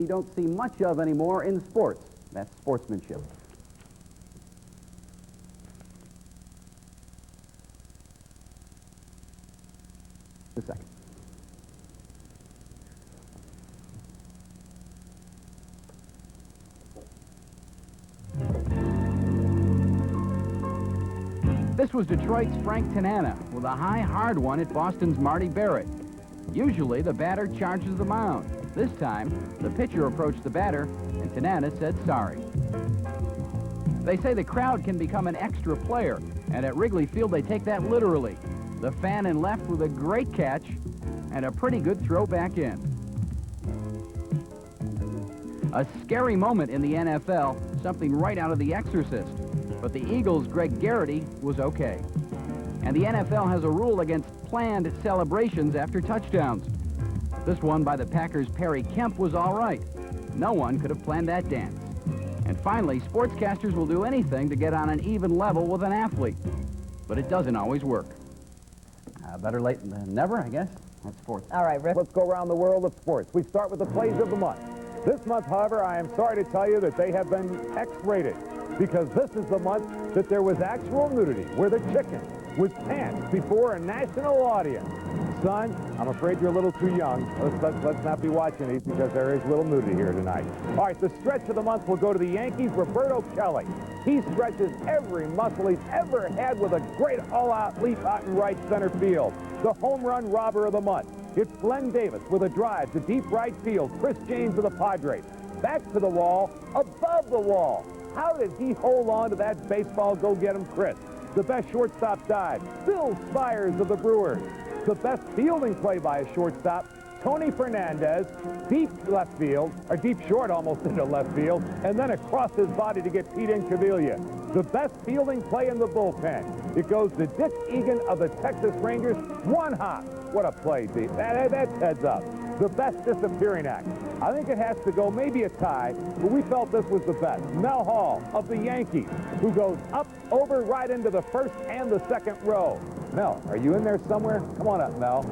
you don't see much of anymore in sports. That's sportsmanship. A second. This was Detroit's Frank Tanana with a high, hard one at Boston's Marty Barrett. Usually, the batter charges the mound. This time, the pitcher approached the batter, and Tanana said sorry. They say the crowd can become an extra player, and at Wrigley Field, they take that literally. The fan in left with a great catch and a pretty good throw back in. A scary moment in the NFL, something right out of The Exorcist. But the Eagles' Greg Garrity was okay. And the NFL has a rule against planned celebrations after touchdowns. This one by the Packers' Perry Kemp was all right. No one could have planned that dance. And finally, sportscasters will do anything to get on an even level with an athlete. But it doesn't always work. Better late than never, I guess. That's sports. All right, Rick. Let's go around the world of sports. We start with the plays of the month. This month, however, I am sorry to tell you that they have been X-rated, because this is the month that there was actual nudity, where the chicken was pants before a national audience. Son, I'm afraid you're a little too young. Let's not be watching these, because there is little nudity here tonight. All right, the stretch of the month will go to the Yankees' Roberto Kelly. He stretches every muscle he's ever had with a great all-out leap out in right center field. The home run robber of the month. It's Glenn Davis with a drive to deep right field. Chris James of the Padres. Back to the wall, above the wall. How did he hold on to that baseball? Go get him, Chris. The best shortstop dive, Bill Spires of the Brewers. The best fielding play by a shortstop, Tony Fernandez, deep left field, or deep short almost into left field, and then across his body to get Pete Incaviglia. The best fielding play in the bullpen. It goes to Dick Egan of the Texas Rangers. One hop. What a play, Deep. That's heads up. The best disappearing act. I think it has to go maybe a tie, but we felt this was the best. Mel Hall of the Yankees, who goes up, over, right into the first and the second row. Mel, are you in there somewhere? Come on up, Mel.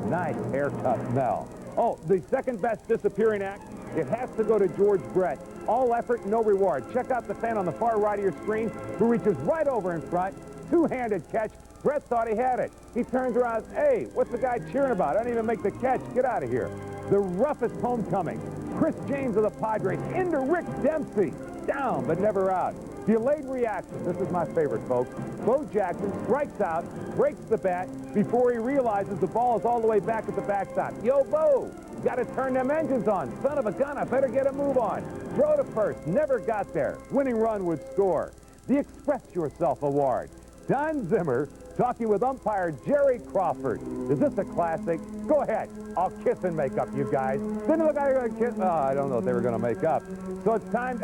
Nice haircut, Mel. Oh, the second best disappearing act, it has to go to George Brett. All effort, no reward. Check out the fan on the far right of your screen who reaches right over in front. Two-handed catch. Brett thought he had it. He turns around, hey, what's the guy cheering about? I didn't even make the catch. Get out of here. The roughest homecoming. Chris James of the Padres into Rick Dempsey. Down, but never out. Delayed reaction. This is my favorite, folks. Bo Jackson strikes out, breaks the bat before he realizes the ball is all the way back at the backstop. Yo, Bo, got to turn them engines on. Son of a gun, I better get a move on. Throw to first. Never got there. Winning run would score. The Express Yourself Award. Don Zimmer talking with umpire Jerry Crawford. Is this a classic? Go ahead. I'll kiss and make up, you guys. Didn't look like they were going to kiss. Oh, I don't know if they were going to make up. So it's time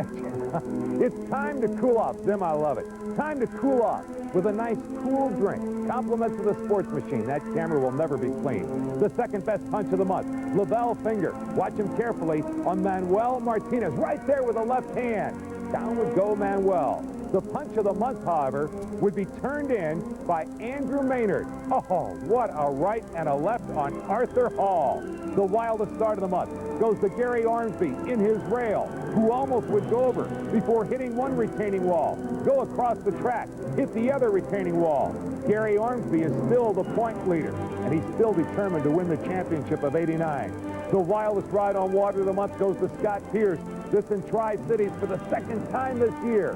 it's time to cool off. Zim, I love it. Time to cool off with a nice cool drink. Compliments of the sports machine. That camera will never be clean. The second best punch of the month. Lavelle Finger. Watch him carefully on Manuel Martinez. Right there with the left hand. Down would go Manuel. The punch of the month, however, would be turned in by Andrew Maynard. Oh, what a right and a left on Arthur Hall. The wildest start of the month goes to Gary Ormsby in his rail, who almost would go over before hitting one retaining wall, go across the track, hit the other retaining wall. Gary Ormsby is still the point leader, and he's still determined to win the championship of '89. The wildest ride on water of the month goes to Scott Pierce, this in Tri-Cities for the second time this year.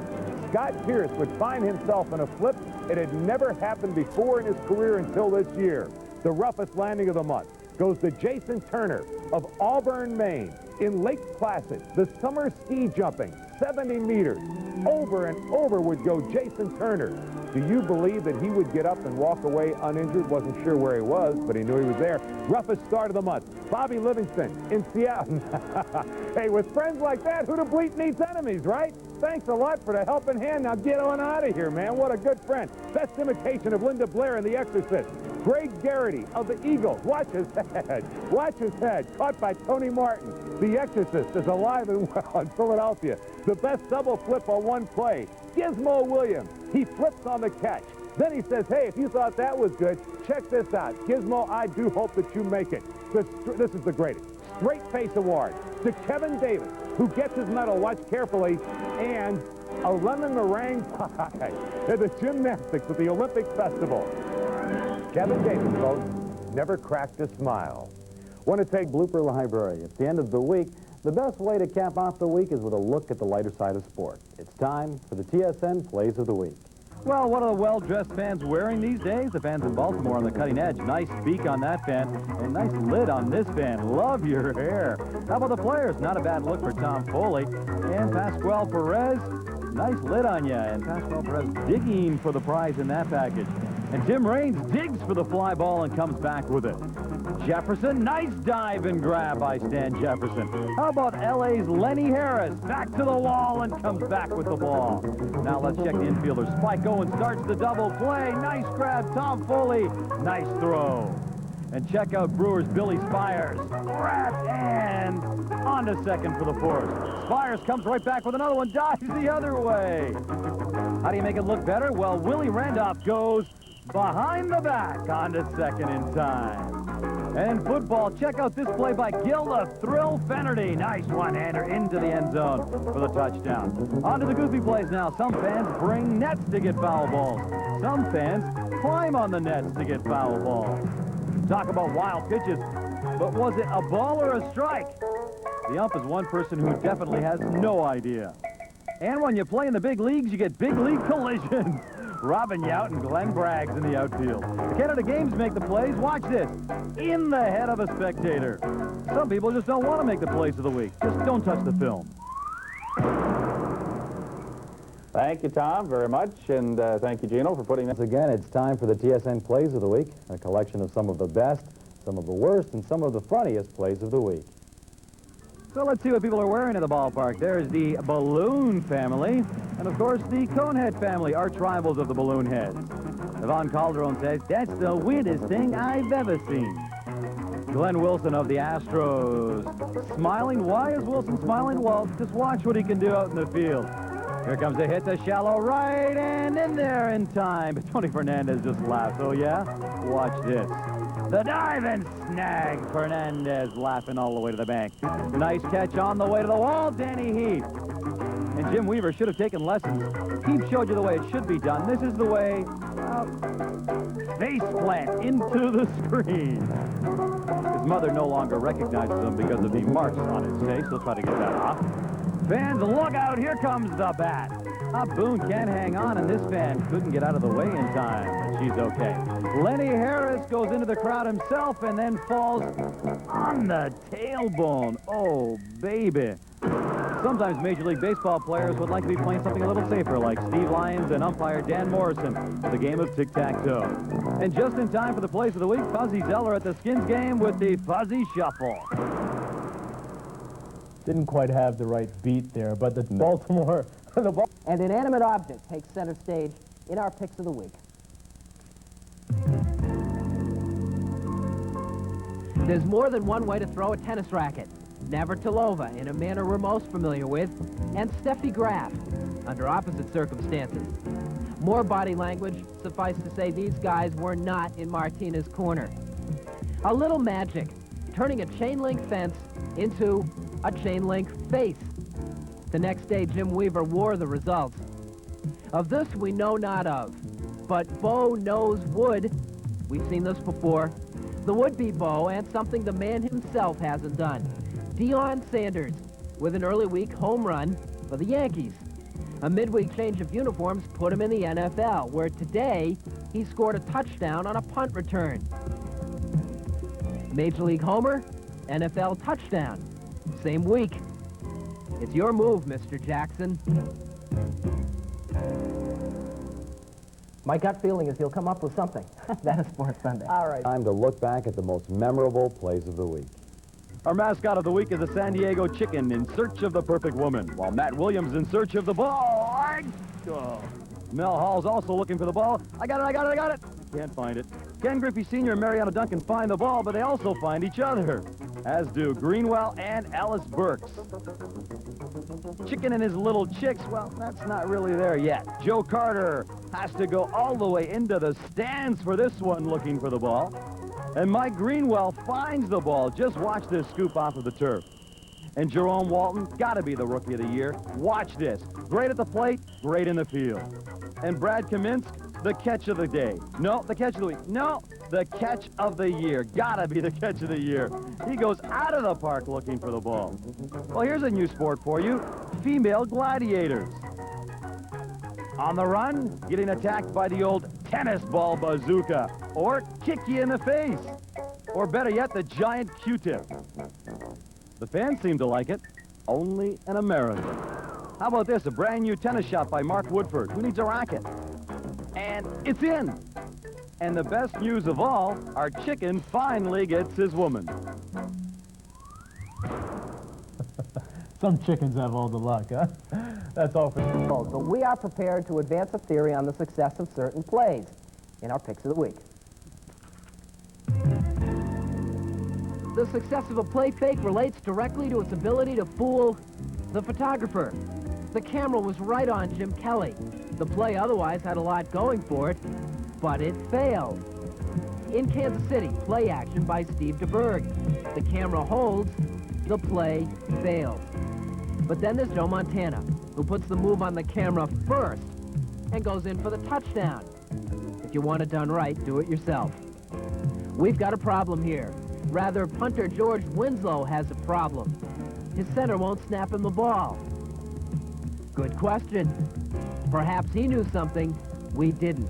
Scott Pierce would find himself in a flip. It had never happened before in his career until this year. The roughest landing of the month goes to Jason Turner of Auburn, Maine. In Lake Placid, the summer ski jumping, 70 meters. Over and over would go Jason Turner. Do you believe that he would get up and walk away uninjured? Wasn't sure where he was, but he knew he was there. Roughest start of the month, Bobby Livingston in Seattle. Hey, with friends like that, who the bleep needs enemies, right? Thanks a lot for the helping hand. Now get on out of here, man. What a good friend. Best imitation of Linda Blair in The Exorcist. Greg Garrity of the Eagles. Watch his head. Watch his head. Caught by Tony Martin. The Exorcist is alive and well in Philadelphia. The best double flip on one play. Gizmo Williams. He flips on the catch. Then he says, hey, if you thought that was good, check this out. Gizmo, I do hope that you make it. This is the greatest. Straight Face Award to Kevin Davis, who gets his medal, watch carefully, and a lemon meringue pie at the gymnastics at the Olympic Festival. Kevin Davis, folks, never cracked a smile. Want to take Blooper Library. It's the end of the week. The best way to cap off the week is with a look at the lighter side of sport. It's time for the TSN Plays of the Week. Well, what are the well-dressed fans wearing these days? The fans in Baltimore on the cutting edge. Nice beak on that fan, and nice lid on this fan. Love your hair. How about the players? Not a bad look for Tom Foley. And Pascual Perez, nice lid on you. And Pascual Perez digging for the prize in that package. And Tim Raines digs for the fly ball and comes back with it. Jefferson, nice dive and grab by Stan Jefferson. How about LA's Lenny Harris? Back to the wall and comes back with the ball. Now let's check the infielder. Spike Owen starts the double play. Nice grab, Tom Foley. Nice throw. And check out Brewers' Billy Spires. Grab and on to second for the force. Spires comes right back with another one. Dives the other way. How do you make it look better? Well, Willie Randolph goes behind the back onto second in time. And football, check out this play by Gilda Thrill Fennerty. Nice one-hander into the end zone for the touchdown. On to the goofy plays now. Some fans bring nets to get foul balls. Some fans climb on the nets to get foul balls. Talk about wild pitches, but was it a ball or a strike? The ump is one person who definitely has no idea. And when you play in the big leagues, you get big league collisions. Robin Yount and Glenn Braggs in the outfield. The Canada Games make the plays. Watch this. In the head of a spectator. Some people just don't want to make the plays of the week. Just don't touch the film. Thank you, Tom, very much, and thank you, Gino, for putting this. Once again, it's time for the TSN Plays of the Week, a collection of some of the best, some of the worst, and some of the funniest plays of the week. So let's see what people are wearing at the ballpark. There's the Balloon family, and of course the Conehead family, arch rivals of the Balloon Heads. Yvonne Calderon says, "That's the weirdest thing I've ever seen." Glenn Wilson of the Astros, smiling. Why is Wilson smiling? Well, just watch what he can do out in the field. Here comes a hit to shallow right, and in there in time. But Tony Fernandez just laughed. Oh, yeah? Watch this. The dive and snag. Fernandez laughing all the way to the bank. Nice catch on the way to the wall, Danny Heath. And Jim Weaver should have taken lessons. Heath showed you the way it should be done. This is the way, face plant into the screen. His mother no longer recognizes him because of the marks on his face. He'll try to get that off. Fans, look out. Here comes the bat. Boone can't hang on, and this fan couldn't get out of the way in time, but she's okay. Lenny Harris goes into the crowd himself and then falls on the tailbone. Oh, baby. Sometimes Major League Baseball players would like to be playing something a little safer, like Steve Lyons and umpire Dan Morrison for the game of tic-tac-toe. And just in time for the plays of the week, Fuzzy Zeller at the Skins game with the Fuzzy Shuffle. Didn't quite have the right beat there, but the Baltimore... An inanimate object takes center stage in our picks of the week. There's more than one way to throw a tennis racket. Navratilova, in a manner we're most familiar with, and Steffi Graf, under opposite circumstances. More body language, suffice to say these guys were not in Martina's corner. A little magic, turning a chain link fence into a chain link face. The next day, Jim Weaver wore the results. Of this, we know not of. But Bo knows wood. We've seen this before. The would-be Bo, and something the man himself hasn't done. Deion Sanders, with an early week home run for the Yankees. A midweek change of uniforms put him in the NFL, where today he scored a touchdown on a punt return. Major League homer, NFL touchdown. Same week. It's your move, Mr. Jackson. My gut feeling is he'll come up with something. That is Sports Sunday. All right. Time to look back at the most memorable plays of the week. Our mascot of the week is a San Diego chicken in search of the perfect woman, while Matt Williams in search of the ball. Mel Hall's also looking for the ball. I got it. Can't find it. Ken Griffey Sr. and Mariana Duncan find the ball, but they also find each other, as do Greenwell and Alice Burks. Chicken and his little chicks, well, that's not really there yet. Joe Carter has to go all the way into the stands for this one, looking for the ball. And Mike Greenwell finds the ball. Just watch this scoop off of the turf. And Jerome Walton, got to be the Rookie of the Year. Watch this. Great at the plate, great in the field. And Brad Kaminsk, the catch of the day. No, the catch of the week. No, the catch of the year. Got to be the catch of the year. He goes out of the park looking for the ball. Well, here's a new sport for you. Female gladiators. On the run, getting attacked by the old tennis ball bazooka. Or kick you in the face. Or better yet, the giant Q-tip. The fans seem to like it. Only in America. How about this? A brand new tennis shot by Mark Woodford. Who needs a racket? And it's in. And the best news of all, our chicken finally gets his woman. Some chickens have all the luck, huh? That's all for But we are prepared to advance a theory on the success of certain plays in our picks of the week. The success of a play fake relates directly to its ability to fool the photographer. The camera was right on Jim Kelly. The play otherwise had a lot going for it, but it failed. In Kansas City, play action by Steve DeBerg. The camera holds, the play fails. But then there's Joe Montana, who puts the move on the camera first and goes in for the touchdown. If you want it done right, do it yourself. We've got a problem here. Rather, punter George Winslow has a problem. His center won't snap him the ball. Good question. Perhaps he knew something we didn't.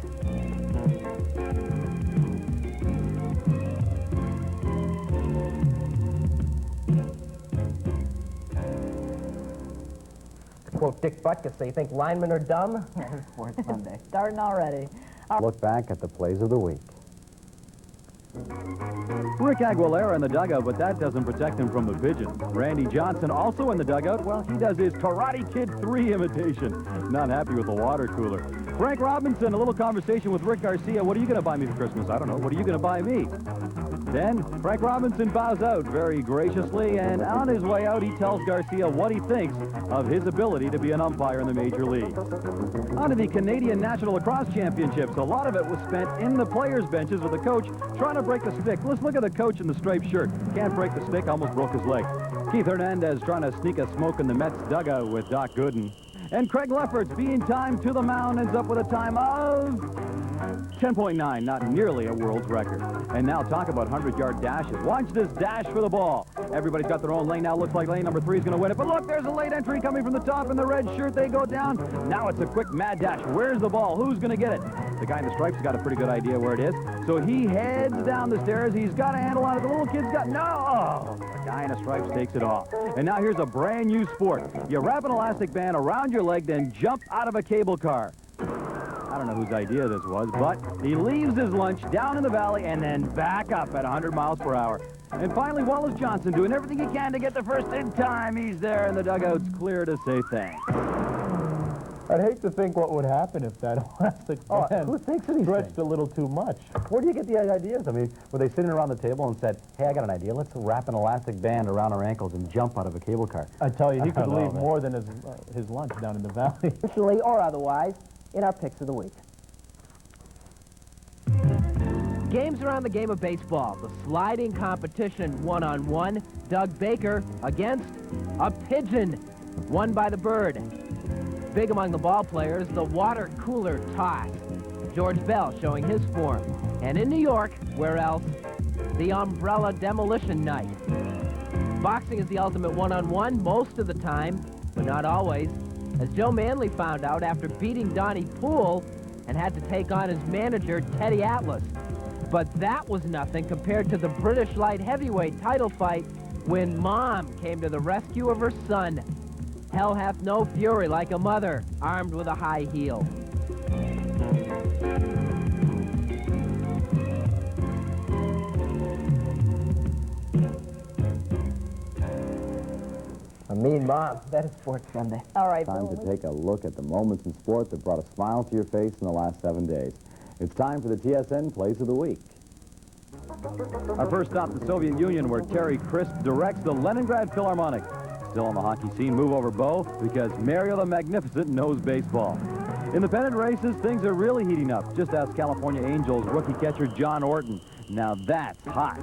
To quote Dick Butkus, so you think linemen are dumb? Sports Sunday. Starting already. Look back at the plays of the week. Rick Aguilera in the dugout, but that doesn't protect him from the pigeon. Randy Johnson also in the dugout. Well, he does his Karate Kid 3 imitation. Not happy with the water cooler. Frank Robinson, a little conversation with Rick Garcia. What are you going to buy me for Christmas? I don't know. What are you going to buy me? Then Frank Robinson bows out very graciously, and on his way out, he tells Garcia what he thinks of his ability to be an umpire in the major leagues. On to the Canadian National Lacrosse Championships. A lot of it was spent in the players' benches with the coach trying to break the stick. Let's look at the coach in the striped shirt. Can't break the stick, almost broke his leg. Keith Hernandez trying to sneak a smoke in the Mets dugout with Doc Gooden. And Craig Lefferts being timed to the mound ends up with a time of 10.9, not nearly a world's record. And now talk about 100-yard dashes. Watch this dash for the ball. Everybody's got their own lane now. Looks like lane number 3 is going to win it. But look, there's a late entry coming from the top in the red shirt. They go down. Now it's a quick mad dash. Where's the ball? Who's going to get it? The guy in the stripes has got a pretty good idea where it is. So he heads down the stairs. He's got a handle on it. The little kid's got... No! Oh, the guy in the stripes takes it off. And now here's a brand new sport. You wrap an elastic band around your leg, then jump out of a cable car. I don't know whose idea this was, but he leaves his lunch down in the valley and then back up at 100 miles per hour. And finally, Wallace Johnson doing everything he can to get the first in time. He's there, and the dugout's clear to say thanks. I'd hate to think what would happen if that elastic band Who thinks of these stretched things? a little too much. Where do you get the ideas? I mean, were they sitting around the table and said, hey, I got an idea. Let's wrap an elastic band around our ankles and jump out of a cable car. I tell you, he could don't know, leave man. more than his lunch down in the valley. Officially or otherwise, in our picks of the week. Games around the game of baseball. The sliding competition one-on-one. Doug Baker against a pigeon, won by the bird. Big among the ball players, the water cooler toss. George Bell showing his form. And in New York, where else? The umbrella demolition night. Boxing is the ultimate one-on-one most of the time, but not always. As Joe Manley found out after beating Donnie Poole and had to take on his manager, Teddy Atlas. But that was nothing compared to the British light heavyweight title fight when Mom came to the rescue of her son. Hell hath no fury like a mother armed with a high heel. A mean mom. That is Sports Sunday. All right, Time Bill. to take a look at the moments in sport that brought a smile to your face in the last 7 days. It's time for the TSN Plays of the Week. Our first stop, the Soviet Union, where Terry Crisp directs the Leningrad Philharmonic. Still on the hockey scene, move over Bo, because Mario the Magnificent knows baseball. In the pennant races, things are really heating up. Just ask California Angels rookie catcher John Orton. Now that's hot.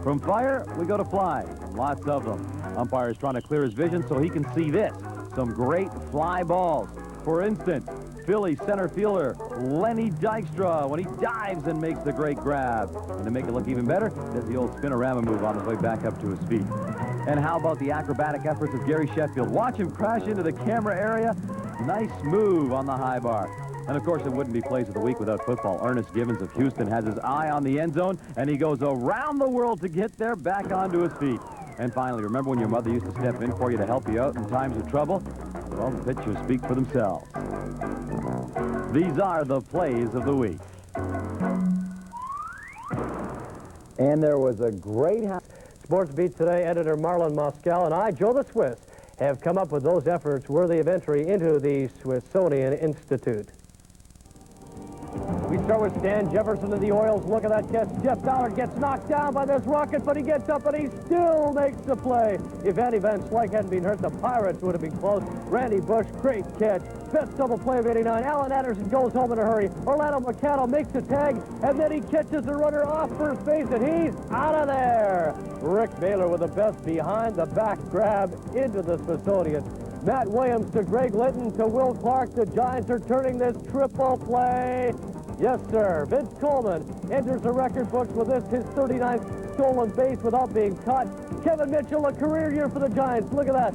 From fire, we go to fly. Lots of them. Umpire's trying to clear his vision so he can see this. Some great fly balls. For instance, Philly center fielder Lenny Dykstra when he dives and makes the great grab. And to make it look even better, does the old spinorama move on his way back up to his feet. And how about the acrobatic efforts of Gary Sheffield? Watch him crash into the camera area. Nice move on the high bar. And of course, it wouldn't be Plays of the Week without football. Ernest Givens of Houston has his eye on the end zone, and he goes around the world to get there back onto his feet. And finally, remember when your mother used to step in for you to help you out in times of trouble? Well, the pictures speak for themselves. These are the Plays of the Week. And there was a great Sports Beat Today editor Marlon Moscal and I, Joe the Swiss, have come up with those efforts worthy of entry into the Swissonian Institute. We start with Stan Jefferson of the Orioles. Look at that catch. Jeff Ballard gets knocked down by this rocket, but he gets up and he still makes the play. If Andy Van Slyke hadn't been hurt, the Pirates would have been close. Randy Bush, great catch. Best double play of '89. Alan Anderson goes home in a hurry. Orlando Mercado makes the tag, and then he catches the runner off first base, and he's out of there. Rick Baylor with the best behind-the-back grab into the Smithsonian. Matt Williams to Greg Litton to Will Clark. The Giants are turning this triple play. Yes, sir. Vince Coleman enters the record books with this, his 39th stolen base without being caught. Kevin Mitchell, a career year for the Giants. Look at that.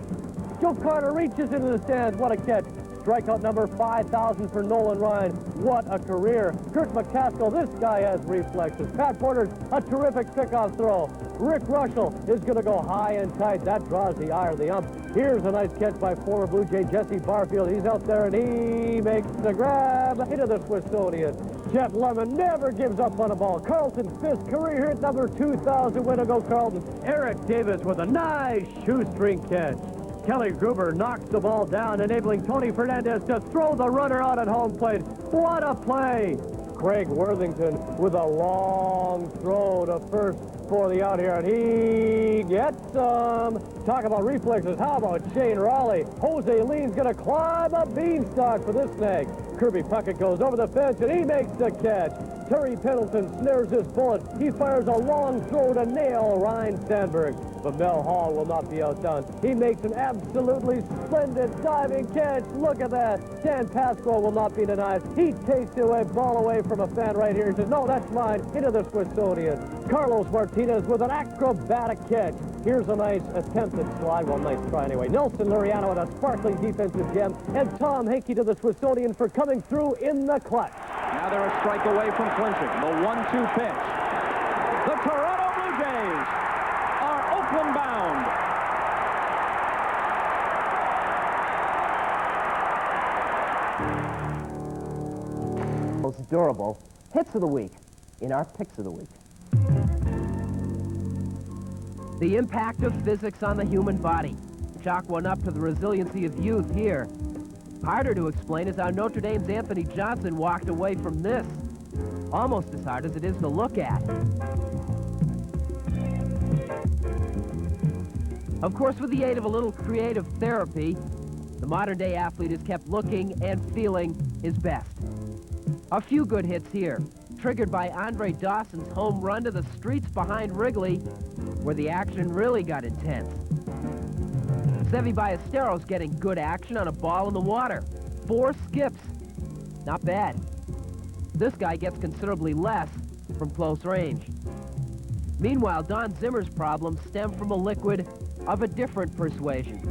Joe Carter reaches into the stands. What a catch. Strikeout number 5,000 for Nolan Ryan. What a career. Kurt McCaskill, this guy has reflexes. Pat Porter's a terrific pickoff throw. Rick Russell is going to go high and tight. That draws the eye of the ump. Here's a nice catch by former Blue Jay Jesse Barfield. He's out there and he makes the grab into the Swissonian. Jeff Lemon never gives up on a ball. Carlton Fisk, career hit number 2,000. Way to go, Carlton. Eric Davis with a nice shoestring catch. Kelly Gruber knocks the ball down, enabling Tony Fernandez to throw the runner out at home plate. What a play! Craig Worthington with a long throw to first for the out here, and he gets some. Talk about reflexes. How about Shane Raleigh? Jose Lean's going to climb a beanstalk for this snag. Kirby Puckett goes over the fence, and he makes the catch. Terry Pendleton snares his bullet. He fires a long throw to nail Ryan Sandberg. But Mel Hall will not be outdone. He makes an absolutely splendid diving catch. Look at that. Dan Pasquale will not be denied. He takes a ball away from a fan right here. He says, no, that's mine. Into the Swissonian. Carlos Martinez with an acrobatic catch. Here's a nice attempted slide. Well, nice try anyway. Nelson Liriano with a sparkling defensive gem. And Tom Hankey to the Swissonian for coming through in the clutch. Now they're a strike away from clinching. The 1-2 pitch. The Toronto Blue Jays are Oakland bound. Most durable hits of the week in our picks of the week. The impact of physics on the human body. Chalk one up to the resiliency of youth here. Harder to explain is how Notre Dame's Anthony Johnson walked away from this. Almost as hard as it is to look at. Of course, with the aid of a little creative therapy, the modern-day athlete is kept looking and feeling his best. A few good hits here, triggered by Andre Dawson's home run to the streets behind Wrigley, where the action really got intense. Seve Ballesteros getting good action on a ball in the water. 4 skips. Not bad. This guy gets considerably less from close range. Meanwhile, Don Zimmer's problems stem from a liquid of a different persuasion.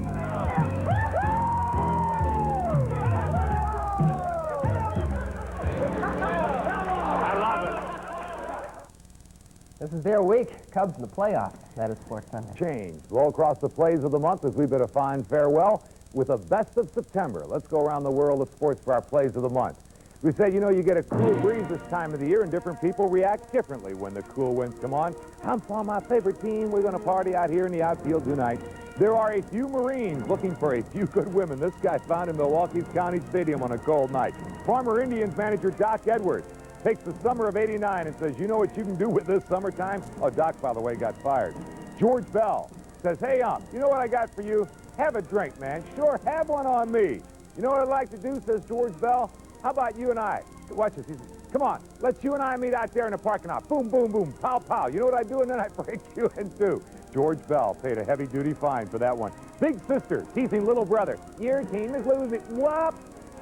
This is their week. Cubs in the playoffs. That is Sports Sunday. Changed. Well, across the plays of the month as we bid a fine farewell with a best of September. Let's go around the world of sports for our plays of the month. We said, you know, you get a cool breeze this time of the year, and different people react differently when the cool winds come on. I'm from my favorite team. We're going to party out here in the outfield tonight. There are a few Marines looking for a few good women. This guy found in Milwaukee's County Stadium on a cold night. Former Indians manager Doc Edwards takes the summer of '89 and says, you know what you can do with this summertime? Oh, Doc, by the way, got fired. George Bell says, hey, you know what I got for you? Have a drink, man. Sure, have one on me. You know what I'd like to do, says George Bell? How about you and I? Watch this. Come on, let's you and I meet out there in the parking lot. Boom, boom, boom, pow, pow. You know what I do? And then I break you in two. George Bell paid a heavy-duty fine for that one. Big sister teasing little brother. Your team is losing. Whoop!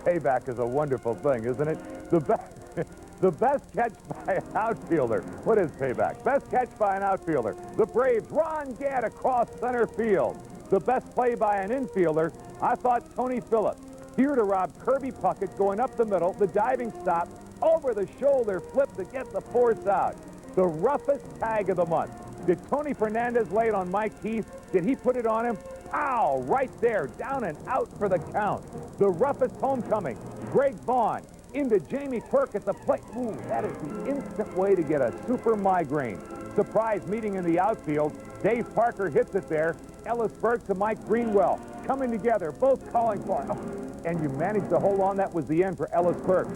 Payback is a wonderful thing, isn't it? The best catch by an outfielder. What is payback? Best catch by an outfielder. The Braves, Ron Gadd across center field. The best play by an infielder, I thought Tony Phillips. Here to rob Kirby Puckett going up the middle, the diving stop, over the shoulder flip to get the force out. The roughest tag of the month. Did Tony Fernandez lay it on Mike Heath? Did he put it on him? Ow, right there, down and out for the count. The roughest homecoming, Greg Vaughn into Jamie Quirk at the plate. Ooh, that is the instant way to get a super migraine. Surprise meeting in the outfield. Dave Parker hits it there. Ellis Burke to Mike Greenwell. Coming together, both calling for it. Oh, and you managed to hold on. That was the end for Ellis Burke.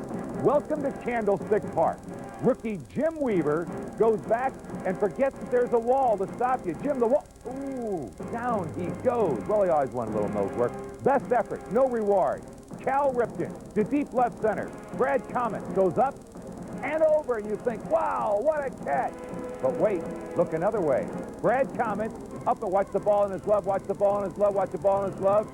Welcome to Candlestick Park. Rookie Jim Weaver goes back and forgets that there's a wall to stop you. Jim, the wall. Ooh, down he goes. Well, he always wanted a little nose work. Best effort, no reward. Cal Ripken to deep left center. Brad Comet goes up and over, and you think, wow, what a catch. But wait, look another way. Brad Comet up and watch the ball in his glove, watch the ball in his glove, watch the ball in his glove.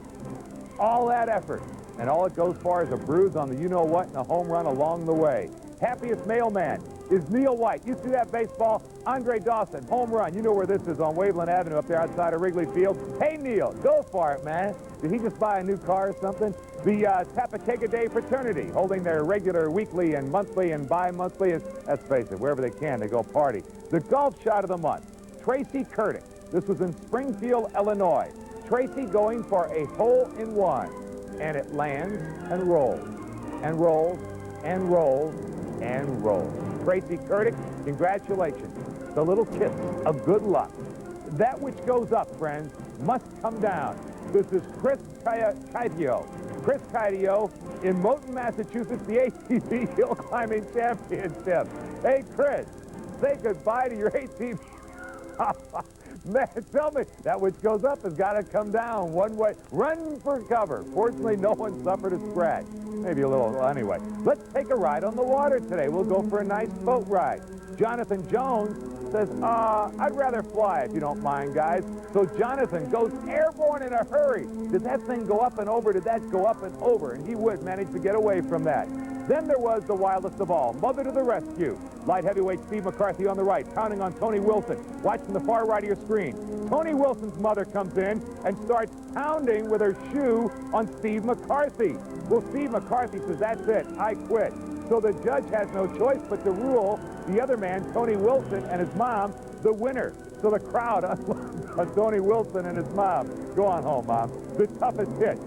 All that effort, and all it goes for is a bruise on the you-know-what and a home run along the way. Happiest mailman is Neil White. You see that baseball? Andre Dawson, home run. You know where this is, on Waveland Avenue up there outside of Wrigley Field. Hey, Neil, go for it, man. Did he just buy a new car or something? The Tapatega Day fraternity, holding their regular weekly and monthly and bi-monthly. Let's face it, wherever they can, they go party. The golf shot of the month, Tracy Kurtick. This was in Springfield, Illinois. Tracy going for a hole-in-one, and it lands and rolls and rolls and rolls and rolls. Tracy Kurtick, congratulations. The little kiss of good luck. That which goes up, friends, must come down. This is Chris Caitio. Chris Caitio in Moulton, Massachusetts, the ATV Hill Climbing Championship. Hey, Chris, say goodbye to your ATV. Man, tell me, that which goes up has got to come down one way. Run for cover. Fortunately, no one suffered a scratch. Maybe a little, well, anyway. Let's take a ride on the water today. We'll go for a nice boat ride. Jonathan Jones says, I'd rather fly if you don't mind, guys. So Jonathan goes airborne in a hurry. Did that thing go up and over? Did that go up and over? And he would manage to get away from that. Then there was the wildest of all, Mother to the rescue. Light heavyweight Steve McCarthy on the right, pounding on Tony Wilson. Watch from the far right of your screen. Tony Wilson's mother comes in and starts pounding with her shoe on Steve McCarthy. Well, Steve McCarthy says, that's it, I quit. So the judge has no choice but to rule the other man, Tony Wilson, and his mom, the winner. So the crowd on Tony Wilson and his mom. Go on home, Mom. The toughest hit.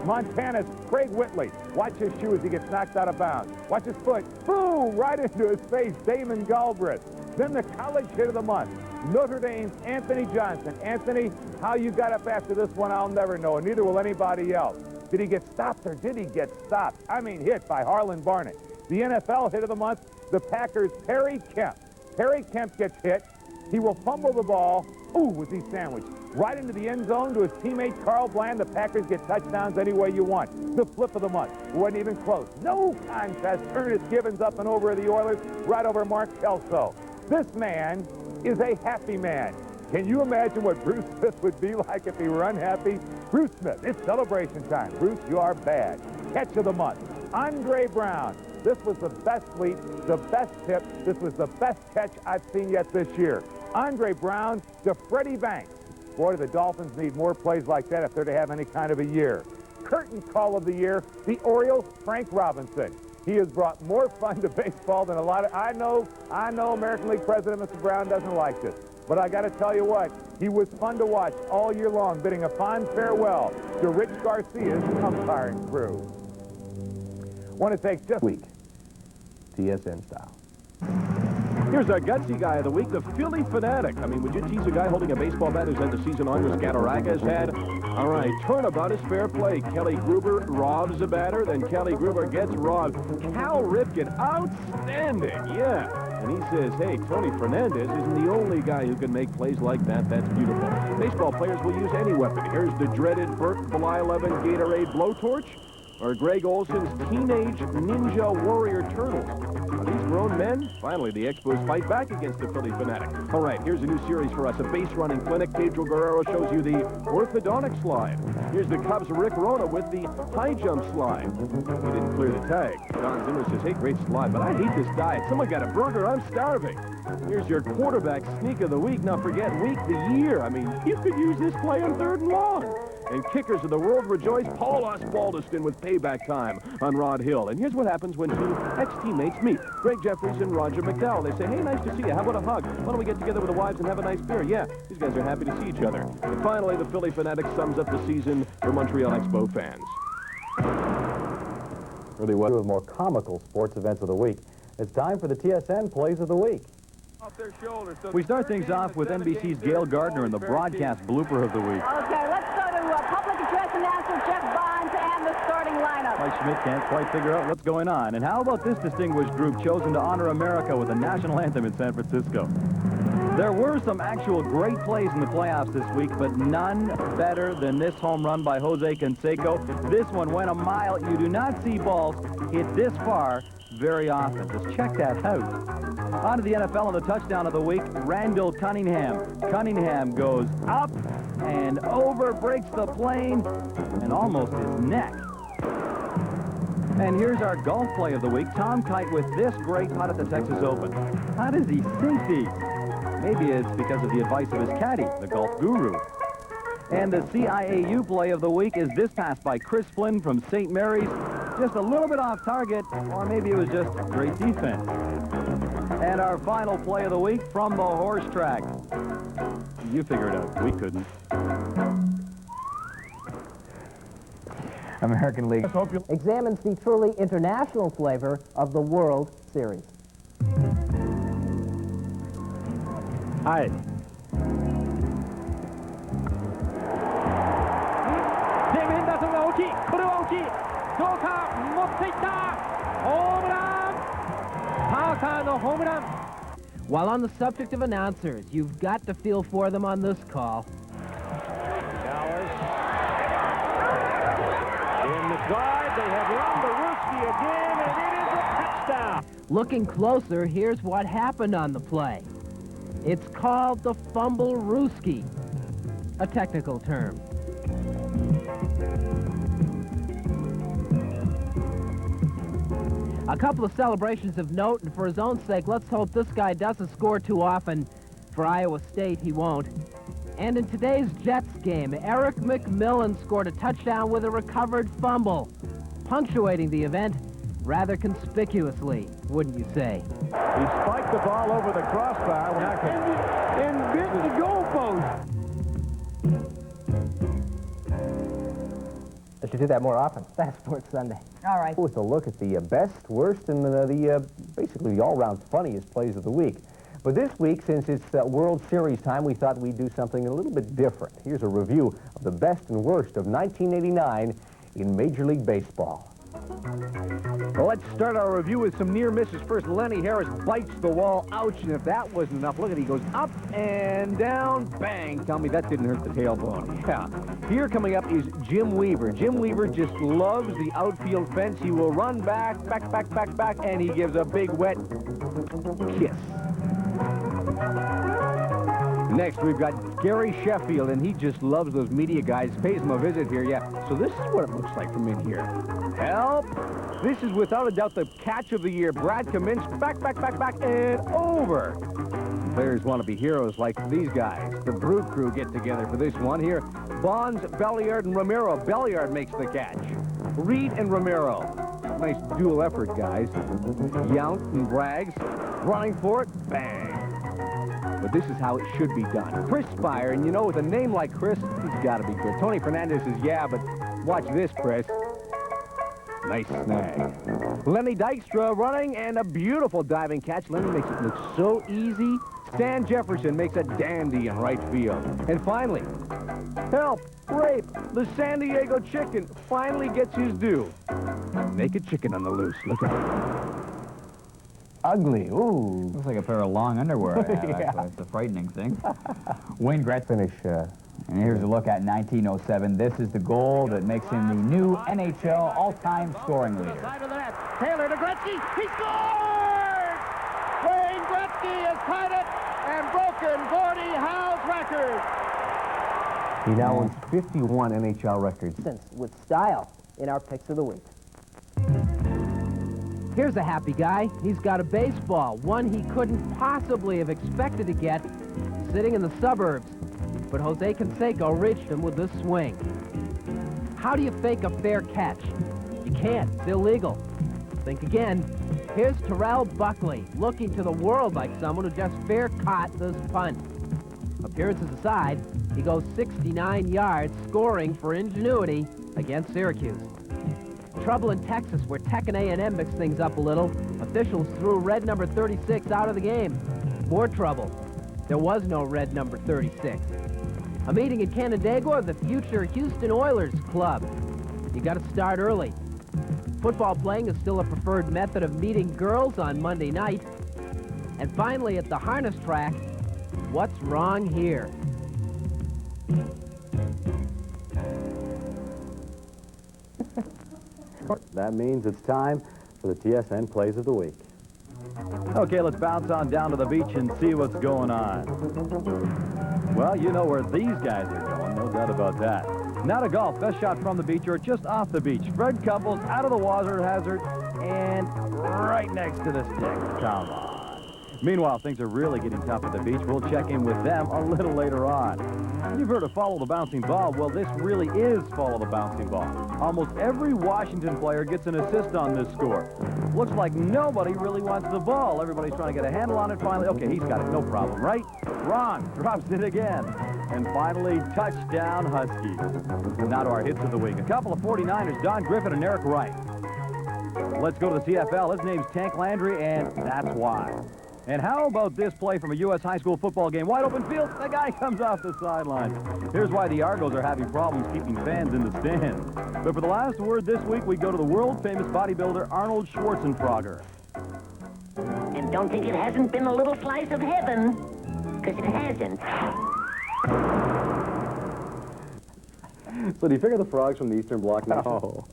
Montana's Craig Whitley. Watch his shoe as he gets knocked out of bounds. Watch his foot. Boom! Right into his face. Damon Galbraith. Then the college hit of the month. Notre Dame's Anthony Johnson. Anthony, how you got up after this one, I'll never know, and neither will anybody else. Did he get stopped or did he get stopped? I mean, hit by Harlan Barnett. The NFL hit of the month, the Packers' Perry Kemp. Perry Kemp gets hit. He will fumble the ball. Ooh, was he sandwiched. Right into the end zone to his teammate Carl Bland. The Packers get touchdowns any way you want. The flip of the month. Wasn't even close. No contest. Ernest Givens up and over the Oilers, right over Mark Kelso. This man is a happy man. Can you imagine what Bruce Smith would be like if he were unhappy? Bruce Smith, it's celebration time. Bruce, you are bad. Catch of the month. Andre Brown. This was the best leap, the best tip. This was the best catch I've seen yet this year. Andre Brown to Freddie Banks. Boy, the Dolphins need more plays like that if they're to have any kind of a year. Curtain call of the year, the Orioles, Frank Robinson. He has brought more fun to baseball than a lot of... I know American League President Mr. Brown doesn't like this. But I got to tell you what, he was fun to watch all year long, bidding a fond farewell to Rich Garcia's umpiring crew. Want to take just... Week, TSN style. Here's our gutsy guy of the week, the Philly fanatic. I mean, would you tease a guy holding a baseball bat who's had the season on as Galarraga's had? All right, turnabout is fair play. Kelly Gruber robs a batter, then Kelly Gruber gets robbed. Cal Ripken, outstanding, yeah. And he says, hey, Tony Fernandez isn't the only guy who can make plays like that. That's beautiful. Baseball players will use any weapon. Here's the dreaded Burt Bly-11 Gatorade blowtorch, or Greg Olson's Teenage Ninja Warrior Turtles. Now, these grown men? Finally, the Expos fight back against the Philly Fanatic. All right, here's a new series for us, a base running clinic. Pedro Guerrero shows you the orthodontic slide. Here's the Cubs' Rick Rona with the high jump slide. He didn't clear the tag. Don Zimmer says, hey, great slide, but I hate this diet. Someone got a burger, I'm starving. Here's your quarterback sneak of the week. Now forget week, the year. I mean, you could use this play on 3rd and long. And kickers of the world rejoice. Paul Oswaldeston with payback time on Rod Hill. And here's what happens when two ex-teammates meet. Greg Jeffries and Roger McDowell. They say, hey, nice to see you. How about a hug? Why don't we get together with the wives and have a nice beer? Yeah, these guys are happy to see each other. And finally, the Philly Fanatic sums up the season for Montreal Expo fans. Really one of the more comical sports events of the week. It's time for the TSN Plays of the Week. We start things off with NBC's Gail Gardner and the broadcast blooper of the week. Okay, let's go to public address announcer Jeff Bonds and the starting lineup. Mike Schmidt can't quite figure out what's going on. And how about this distinguished group chosen to honor America with the national anthem in San Francisco? There were some actual great plays in the playoffs this week, but none better than this home run by Jose Canseco. This one went a mile. You do not see balls hit this far very often. Just check that out. On to the NFL on the touchdown of the week, Randall Cunningham. Cunningham goes up and over, breaks the plane, and almost his neck. And here's our golf play of the week, Tom Kite with this great putt at the Texas Open. How does he sink these? Maybe it's because of the advice of his caddy, the golf guru. And the CIAU play of the week is this pass by Chris Flynn from St. Mary's. Just a little bit off target, or maybe it was just great defense. And our final play of the week from the horse track. You figure it out. We couldn't. American League examines the truly international flavor of the World Series. Hi. While on the subject of announcers, you've got to feel for them on this call. Dallas. In the guard, they have run the Rooski again, and it is a touchdown. Looking closer, here's what happened on the play. It's called the fumble Rooski, a technical term. A couple of celebrations of note, and for his own sake, let's hope this guy doesn't score too often. For Iowa State, he won't. And in today's Jets game, Eric McMillan scored a touchdown with a recovered fumble, punctuating the event rather conspicuously, wouldn't you say? He spiked the ball over the crossbar and bit the goalpost. I should do that more often. That's Sports Sunday. All right. With a look at the best, worst, and basically the all-round funniest plays of the week. But this week, since it's World Series time, we thought we'd do something a little bit different. Here's a review of the best and worst of 1989 in Major League Baseball. Well, let's start our review with some near misses. First, Lenny Harris bites the wall. Ouch, and if that wasn't enough, look at it. He goes up and down. Bang. Tell me that didn't hurt the tailbone. Yeah. Here coming up is Jim Weaver. Jim Weaver just loves the outfield fence. He will run back, and he gives a big wet kiss. Next, we've got Gary Sheffield, and he just loves those media guys. Pays them a visit here, yeah. So this is what it looks like from in here. Help! This is without a doubt the catch of the year. Brad Kaminsky, back, and over. Players want to be heroes like these guys. The Brew Crew get together for this one here. Bonds, Belliard, and Romero. Belliard makes the catch. Reed and Romero. Nice dual effort, guys. Yount and Braggs running for it. Bang. But this is how it should be done. Chris Spire, and you know, with a name like Chris, he's got to be good. Tony Fernandez says, yeah, but watch this, Chris. Nice snag. Lenny Dykstra running, and a beautiful diving catch. Lenny makes it look so easy. Stan Jefferson makes a dandy in right field. And finally, help, rape, the San Diego Chicken finally gets his due. Naked chicken on the loose. Look out. Ugly. Ooh. Looks like a pair of long underwear I have, Yeah. actually. It's a frightening thing. Wayne Gretzky finish. And here's a look at 1907. This is the goal that makes him the new NHL all-time scoring leader. Side of the net. Taylor to Gretzky. He scores! Gretzky has tied it and broken Gordie Howe's record. He now owns 51 NHL records. With style in our picks of the week. Here's a happy guy. He's got a baseball, one he couldn't possibly have expected to get, sitting in the suburbs. But Jose Canseco reached him with this swing. How do you fake a fair catch? You can't. It's illegal. Think again. Here's Terrell Buckley, looking to the world like someone who just fair caught this punt. Appearances aside, he goes 69 yards, scoring for ingenuity against Syracuse. Trouble in Texas, where Tech and A&M mixed things up a little. Officials threw red number 36 out of the game. More trouble. There was no red number 36. A meeting in Canandaigua of the future Houston Oilers club. You got to start early. Football playing is still a preferred method of meeting girls on Monday night. And finally, at the harness track, what's wrong here? That means it's time for the TSN Plays of the Week. Okay, let's bounce on down to the beach and see what's going on. Well, you know where these guys are going, no doubt about that. Now to golf, best shot from the beach or just off the beach. Fred Couples out of the water hazard and right next to the stick. Come on. Meanwhile, things are really getting tough at the beach. We'll check in with them a little later on. You've heard of follow the bouncing ball. Well, this really is follow the bouncing ball. Almost every Washington player gets an assist on this score. Looks like nobody really wants the ball. Everybody's trying to get a handle on it. Finally, okay, he's got it, no problem, right? Wrong, drops it again. And finally, touchdown Huskies. Now to our hits of the week. A couple of 49ers, Don Griffin and Eric Wright. Let's go to the CFL. His name's Tank Landry, and that's why. And how about this play from a U.S. high school football game? Wide open field, the guy comes off the sideline. Here's why the Argos are having problems keeping fans in the stands. But for the last word this week, we go to the world-famous bodybuilder Arnold Schwarzenegger. And don't think it hasn't been a little slice of heaven, because it hasn't. So do you figure the frog's from the Eastern Bloc now? Oh.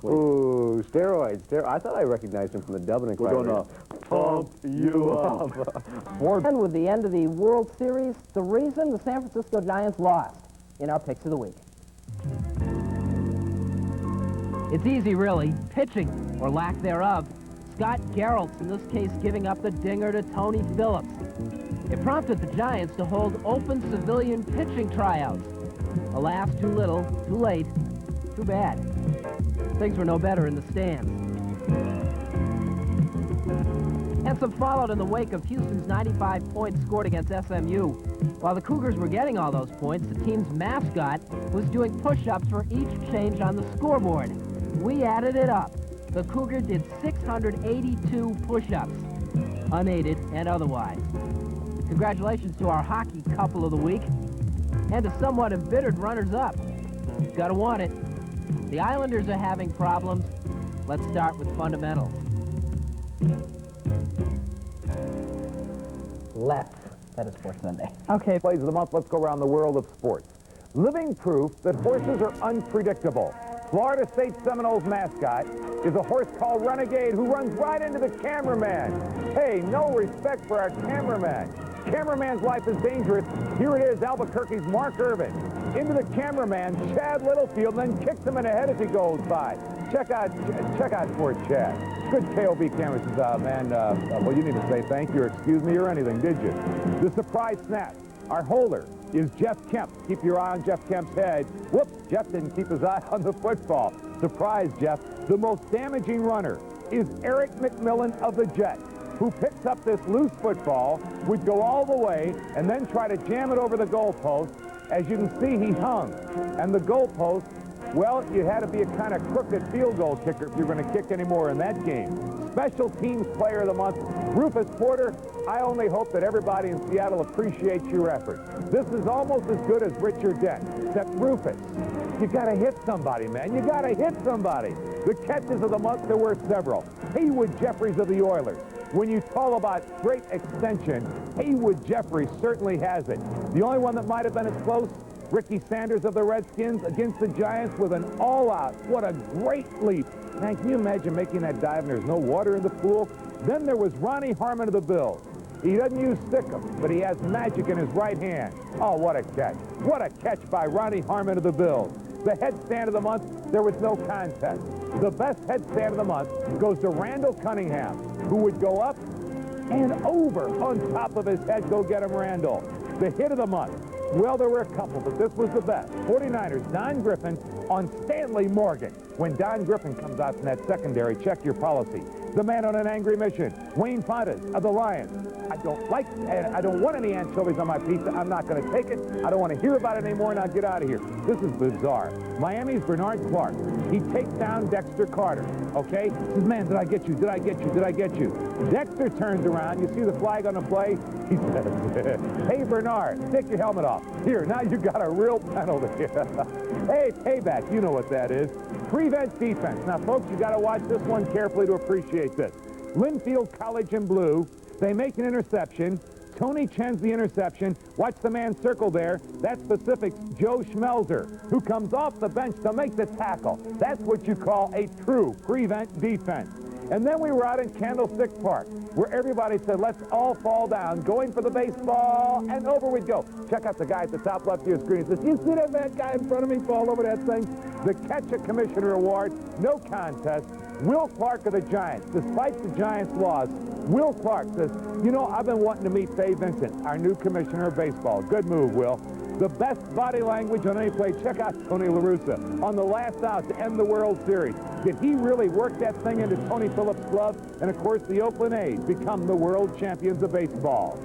Ooh, steroids. I thought I recognized him from the Dublin We're going to pump you up. And with the end of the World Series, the reason the San Francisco Giants lost in our picks of the week. It's easy, really. Pitching, or lack thereof. Scott Geralt's, in this case, giving up the dinger to Tony Phillips. It prompted the Giants to hold open civilian pitching tryouts. Alas, too little, too late, too bad. Things were no better in the stands. And some followed in the wake of Houston's 95 points scored against SMU. While the Cougars were getting all those points, the team's mascot was doing push-ups for each change on the scoreboard. We added it up. The Cougar did 682 push-ups, unaided and otherwise. Congratulations to our hockey couple of the week, and to somewhat embittered runners-up. Gotta want it. The Islanders are having problems. Let's start with fundamentals. Left. That is Sports Sunday. Okay, plays of the month. Let's go around the world of sports. Living proof that horses are unpredictable. Florida State Seminoles mascot is a horse called Renegade who runs right into the cameraman. Hey, no respect for our cameraman. Cameraman's life is dangerous. Here it is, Albuquerque's Mark Irvin. Into the cameraman, Chad Littlefield, and then kicks him in the head as he goes by. Check out for Chad. Good KOB cameras, man. Well, you need to say thank you or excuse me or anything, did you? The surprise snap. Our holder is Jeff Kemp. Keep your eye on Jeff Kemp's head. Whoops, Jeff didn't keep his eye on the football. Surprise, Jeff. The most damaging runner is Eric McMillan of the Jets, who picks up this loose football, would go all the way, and then try to jam it over the goalpost. As you can see, he hung. And the goalpost, well, you had to be a kind of crooked field goal kicker if you're going to kick any more in that game. Special Teams Player of the Month, Rufus Porter. I only hope that everybody in Seattle appreciates your effort. This is almost as good as Richard Dent, except Rufus. You got to hit somebody, man. You got to hit somebody. The catches of the month, there were several. Haywood Jeffries of the Oilers. When you talk about great extension, Haywood Jeffries certainly has it. The only one that might have been as close, Ricky Sanders of the Redskins against the Giants with an all-out. What a great leap. Man, can you imagine making that dive and there's no water in the pool? Then there was Ronnie Harmon of the Bills. He doesn't use stickum, but he has magic in his right hand. Oh, what a catch. What a catch by Ronnie Harmon of the Bills. The headstand of the month, there was no contest. The best headstand of the month goes to Randall Cunningham, who would go up and over on top of his head. Go get him, Randall. The hit of the month. Well, there were a couple, but this was the best. 49ers, Don Griffin on Stanley Morgan. When Don Griffin comes out from that secondary, check your policy. The man on an angry mission, Wayne Fontes of the Lions. I don't want any anchovies on my pizza. I'm not going to take it. I don't want to hear about it anymore, and I'll get out of here. This is bizarre. Miami's Bernard Clark. He takes down Dexter Carter, okay? Says, man, did I get you? Did I get you? Did I get you? Dexter turns around. You see the flag on the play? He says, hey, Bernard, take your helmet off. Here, now you got a real penalty. Hey, payback. You know what that is. Prevent defense. Now, folks, you got to watch this one carefully to appreciate this. Linfield College in blue. They make an interception. Tony Chen's the interception. Watch the man circle there. That's Pacific's Joe Schmelzer, who comes off the bench to make the tackle. That's what you call a true prevent defense. And then we were out in Candlestick Park, where everybody said, let's all fall down, going for the baseball, and over we go. Check out the guy at the top left of your screen. He says, you see that guy in front of me fall over that thing? The Catch-a-Commissioner Award, no contest. Will Clark of the Giants. Despite the Giants' loss, Will Clark says, you know, I've been wanting to meet Fay Vincent, our new commissioner of baseball. Good move, Will. The best body language on any play. Check out Tony La Russa on the last out to end the World Series. Did he really work that thing into Tony Phillips' glove? And, of course, the Oakland A's become the world champions of baseball.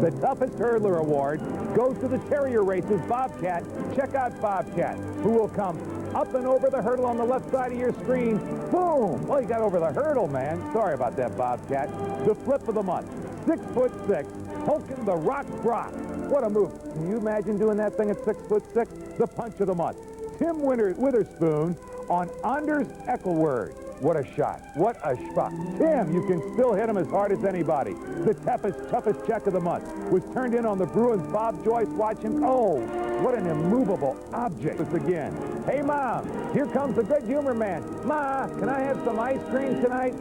The toughest hurdler award goes to the Terrier Races Bobcat. Check out Bobcat, who will come up and over the hurdle on the left side of your screen. Boom! Well, you got over the hurdle, man. Sorry about that, Bobcat. The flip of the month. 6'6", Hulkin the Rock Brock. What a move. Can you imagine doing that thing at 6'6"? The punch of the month. Tim Witherspoon on Anders Eckelword. What a shot. What a shot. Tim, you can still hit him as hard as anybody. The toughest check of the month was turned in on the Bruins' Bob Joyce. Watch him. Oh, what an immovable object. This again. Hey, Mom, here comes the good humor man. Ma, can I have some ice cream tonight?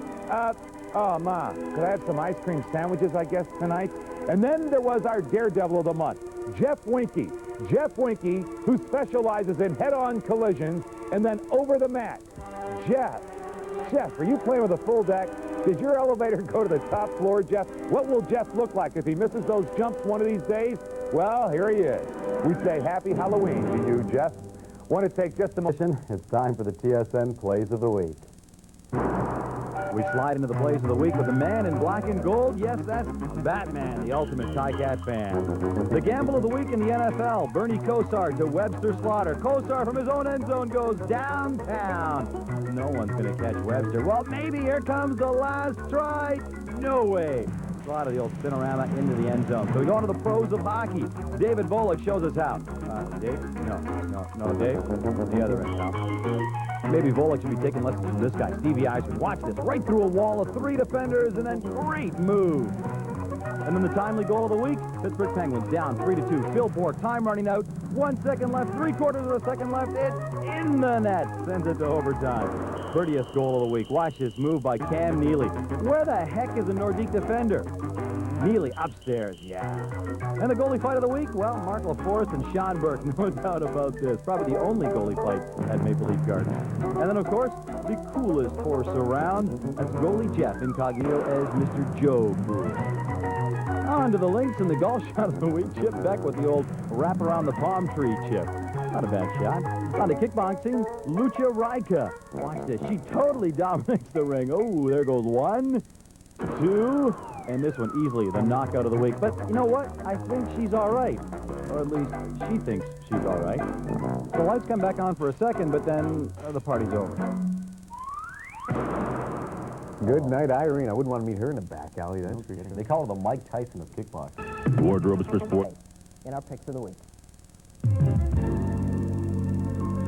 Oh, Ma, could I have some ice cream sandwiches, I guess, tonight? And then there was our daredevil of the month, Jeff Winkie. Jeff Winkie, who specializes in head-on collisions and then over the mat. Jeff, are you playing with a full deck? Did your elevator go to the top floor, Jeff? What will Jeff look like if he misses those jumps one of these days? Well, here he is. We say happy Halloween to you, Jeff. Want to take just a moment? It's time for the TSN Plays of the Week. We slide into the plays of the week with the man in black and gold. Yes, that's Batman, the ultimate Tie-Cat fan. The gamble of the week in the NFL, Bernie Kosar to Webster Slaughter. Kosar from his own end zone goes downtown. No one's going to catch Webster. Well, maybe here comes the last try. No way. Slaughter, the old spinorama, into the end zone. So we go on to the pros of hockey. David Volek shows us how. Dave? No, Dave. The other end now. Maybe Volek should be taking lessons from this guy, Stevie Eisen. Watch this, right through a wall of 3 defenders, and then great move. And then the timely goal of the week, Pittsburgh Penguins down 3-2. Phil Bourque, time running out, 1 second left, 3/4 of a second left, it's in the net, sends it to overtime. Prettiest goal of the week, watch this move by Cam Neely. Where the heck is a Nordique defender? Neely upstairs, yeah. And the goalie fight of the week, well, Mark LaForest and Sean Burke, no doubt about this. Probably the only goalie fight at Maple Leaf Gardens. And then, of course, the coolest horse around, that's goalie Jeff, incognito as Mr. Joe Brewer. On to the links and the golf shot of the week, Chip Beck with the old wrap around the palm tree chip. Not a bad shot. On to kickboxing, Lucha Raika. Watch this, she totally dominates the ring. Oh, there goes 1, 2, and this one easily the knockout of the week. But you know what? I think she's all right. Or at least she thinks she's all right. The lights come back on for a second, but then the party's over. Good night, Irene. I wouldn't want to meet her in the back alley. That's for sure. They call her the Mike Tyson of kickboxing. Wardrobe is for sport. In our picks of the week.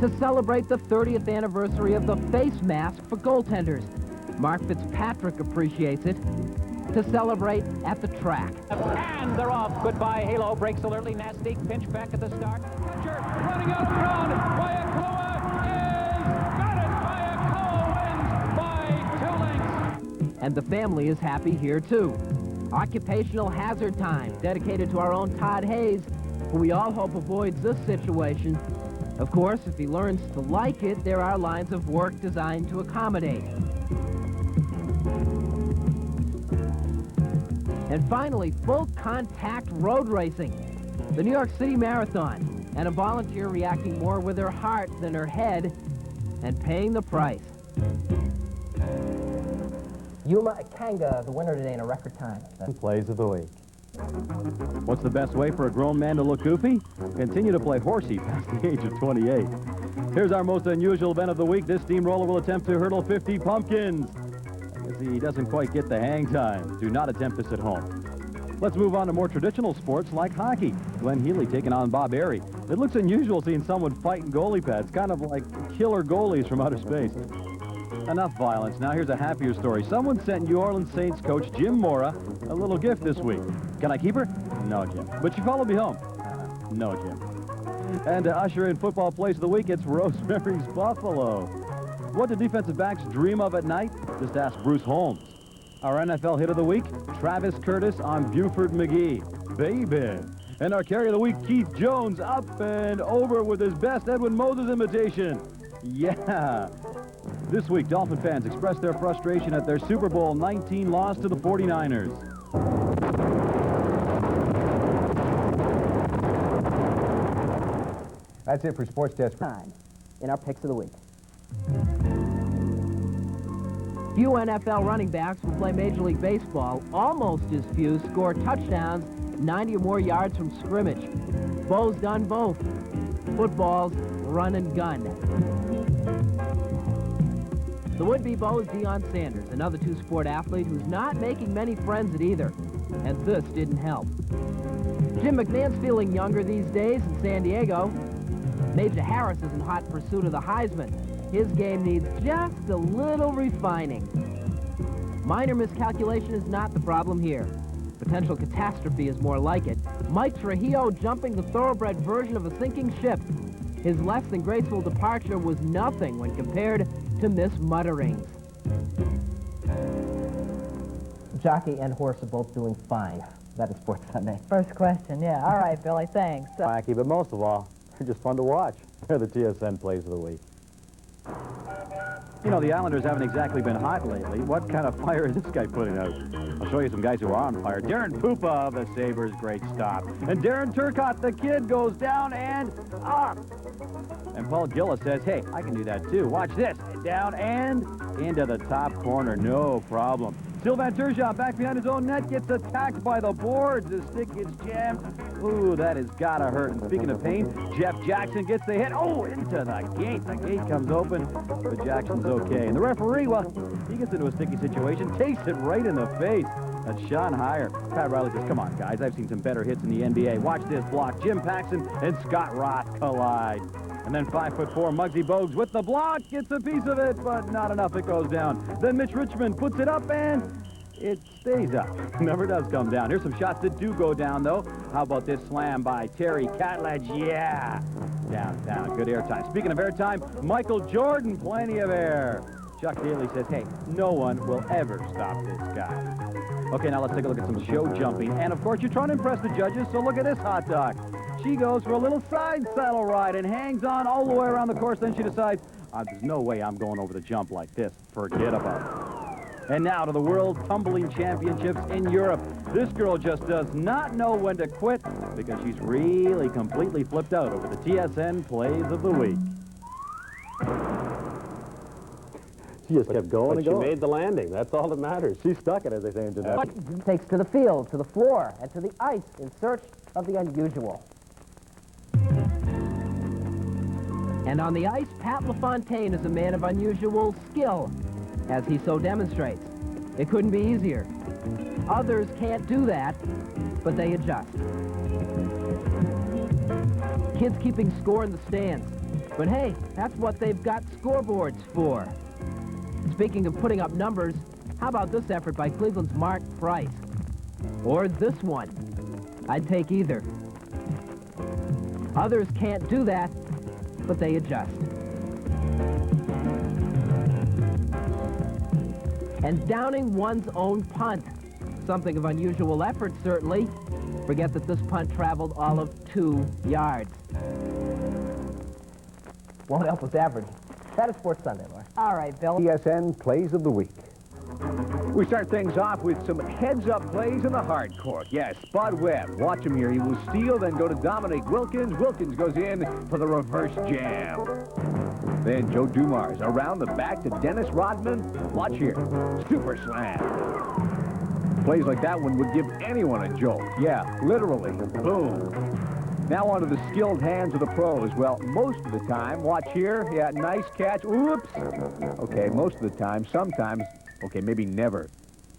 To celebrate the 30th anniversary of the face mask for goaltenders, Mark Fitzpatrick appreciates it. To celebrate at the track. And they're off. Goodbye, Halo. Breaks alertly. Nasty pinch back at the start. Pitcher running out of ground. Wyakoa is got it. Wyakoa wins by 2 lengths. And the family is happy here, too. Occupational hazard time, dedicated to our own Todd Hayes, who we all hope avoids this situation. Of course, if he learns to like it, there are lines of work designed to accommodate. And finally, full contact road racing. The New York City Marathon, and a volunteer reacting more with her heart than her head and paying the price. Yuma Kanga, the winner today in a record time. Plays of the week. What's the best way for a grown man to look goofy? Continue to play horsey past the age of 28. Here's our most unusual event of the week. This steamroller will attempt to hurdle 50 pumpkins. As he doesn't quite get the hang time. Do not attempt this at home. Let's move on to more traditional sports like hockey. Glenn Healy taking on Bob Airy. It looks unusual seeing someone fighting goalie pads, kind of like killer goalies from outer space. Enough violence. Now here's a happier story. Someone sent New Orleans Saints coach Jim Mora a little gift this week. Can I keep her? No, Jim. But she followed me home. No, Jim. And to usher in football plays of the week, it's Rosemary's Buffalo. What do defensive backs dream of at night? Just ask Bruce Holmes. Our NFL hit of the week, Travis Curtis on Buford McGee. Baby. And our carry of the week, Keith Jones, up and over with his best Edwin Moses imitation. Yeah. This week, Dolphin fans expressed their frustration at their Super Bowl 19 loss to the 49ers. That's it for Sports Desk. Time in our picks of the week. Few NFL running backs will play Major League Baseball. Almost as few score touchdowns 90 or more yards from scrimmage. Bo's done both. Football's run and gun. The would-be Bo is Deion Sanders, another two-sport athlete who's not making many friends at either. And this didn't help. Jim McMahon's feeling younger these days in San Diego. Major Harris is in hot pursuit of the Heisman. His game needs just a little refining. Minor miscalculation is not the problem here. Potential catastrophe is more like it. Mike Trujillo jumping the thoroughbred version of a sinking ship. His less than graceful departure was nothing when compared to Miss Mutterings. Jockey and horse are both doing fine. That is Sports Sunday. First question, yeah. All right, Billy, thanks. Wacky, but most of all, they're just fun to watch. They're the TSN plays of the week. You know, the Islanders haven't exactly been hot lately. What kind of fire is this guy putting out? I'll show you some guys who are on fire. Darren Pupa of the Sabres, great stop. And Darren Turcotte, the kid, goes down and up. And Paul Gillis says, hey, I can do that too. Watch this. Down and into the top corner. No problem. Sylvain Turgeon back behind his own net gets attacked by the boards. The stick gets jammed. Ooh, that has got to hurt. And speaking of pain, Jeff Jackson gets the hit. Oh, into the gate. The gate comes open, but Jackson's okay. And the referee, well, he gets into a sticky situation, takes it right in the face. That's Sean Heyer. Pat Riley says, come on, guys. I've seen some better hits in the NBA. Watch this block. Jim Paxson and Scott Roth collide. And then 5'4" Muggsy Bogues with the block, gets a piece of it, but not enough, it goes down. Then Mitch Richmond puts it up, and it stays up. Never does come down. Here's some shots that do go down, though. How about this slam by Terry Catledge? Yeah. Down, down. Good airtime. Speaking of airtime, Michael Jordan, plenty of air. Chuck Daly says, hey, no one will ever stop this guy. Okay, now let's take a look at some show jumping. And, of course, you're trying to impress the judges, so look at this hot dog. She goes for a little side saddle ride and hangs on all the way around the course. Then she decides, there's no way I'm going over the jump like this. Forget about it. And now to the World Tumbling Championships in Europe. This girl just does not know when to quit because she's really completely flipped out over the TSN plays of the week. She just kept going and going. She made the landing. That's all that matters. She stuck it, as they say in Geneva. Takes to the field, to the floor, and to the ice in search of the unusual. And on the ice, Pat LaFontaine is a man of unusual skill, as he so demonstrates. It couldn't be easier. Others can't do that, but they adjust. Kids keeping score in the stands. But hey, that's what they've got scoreboards for. Speaking of putting up numbers, how about this effort by Cleveland's Mark Price? Or this one? I'd take either. Others can't do that, but they adjust. And downing one's own punt. something of unusual effort, certainly. Forget that this punt traveled all of 2 yards. Won't help us average. That is Sports Sunday, Laura. All right, Bill. TSN Plays of the Week. We start things off with some heads-up plays in the hard court. Yes, Spud Webb. Watch him here. He will steal, then go to Dominic Wilkins. Wilkins goes in for the reverse jam. Then Joe Dumars around the back to Dennis Rodman. Watch here. Super slam. Plays like that one would give anyone a jolt. Yeah, literally. Boom. Now onto the skilled hands of the pros. Well, most of the time, watch here. Yeah, nice catch. Oops. Okay, most of the time. Sometimes, okay, maybe never.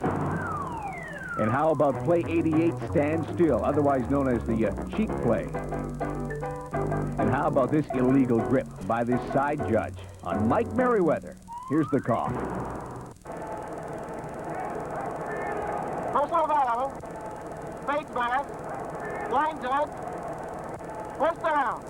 And how about play 88, stand still, otherwise known as the cheap play? And how about this illegal grip by this side judge on Mike Merriweather? Here's the call. Personal foul. Fake pass. Blind judge. First down.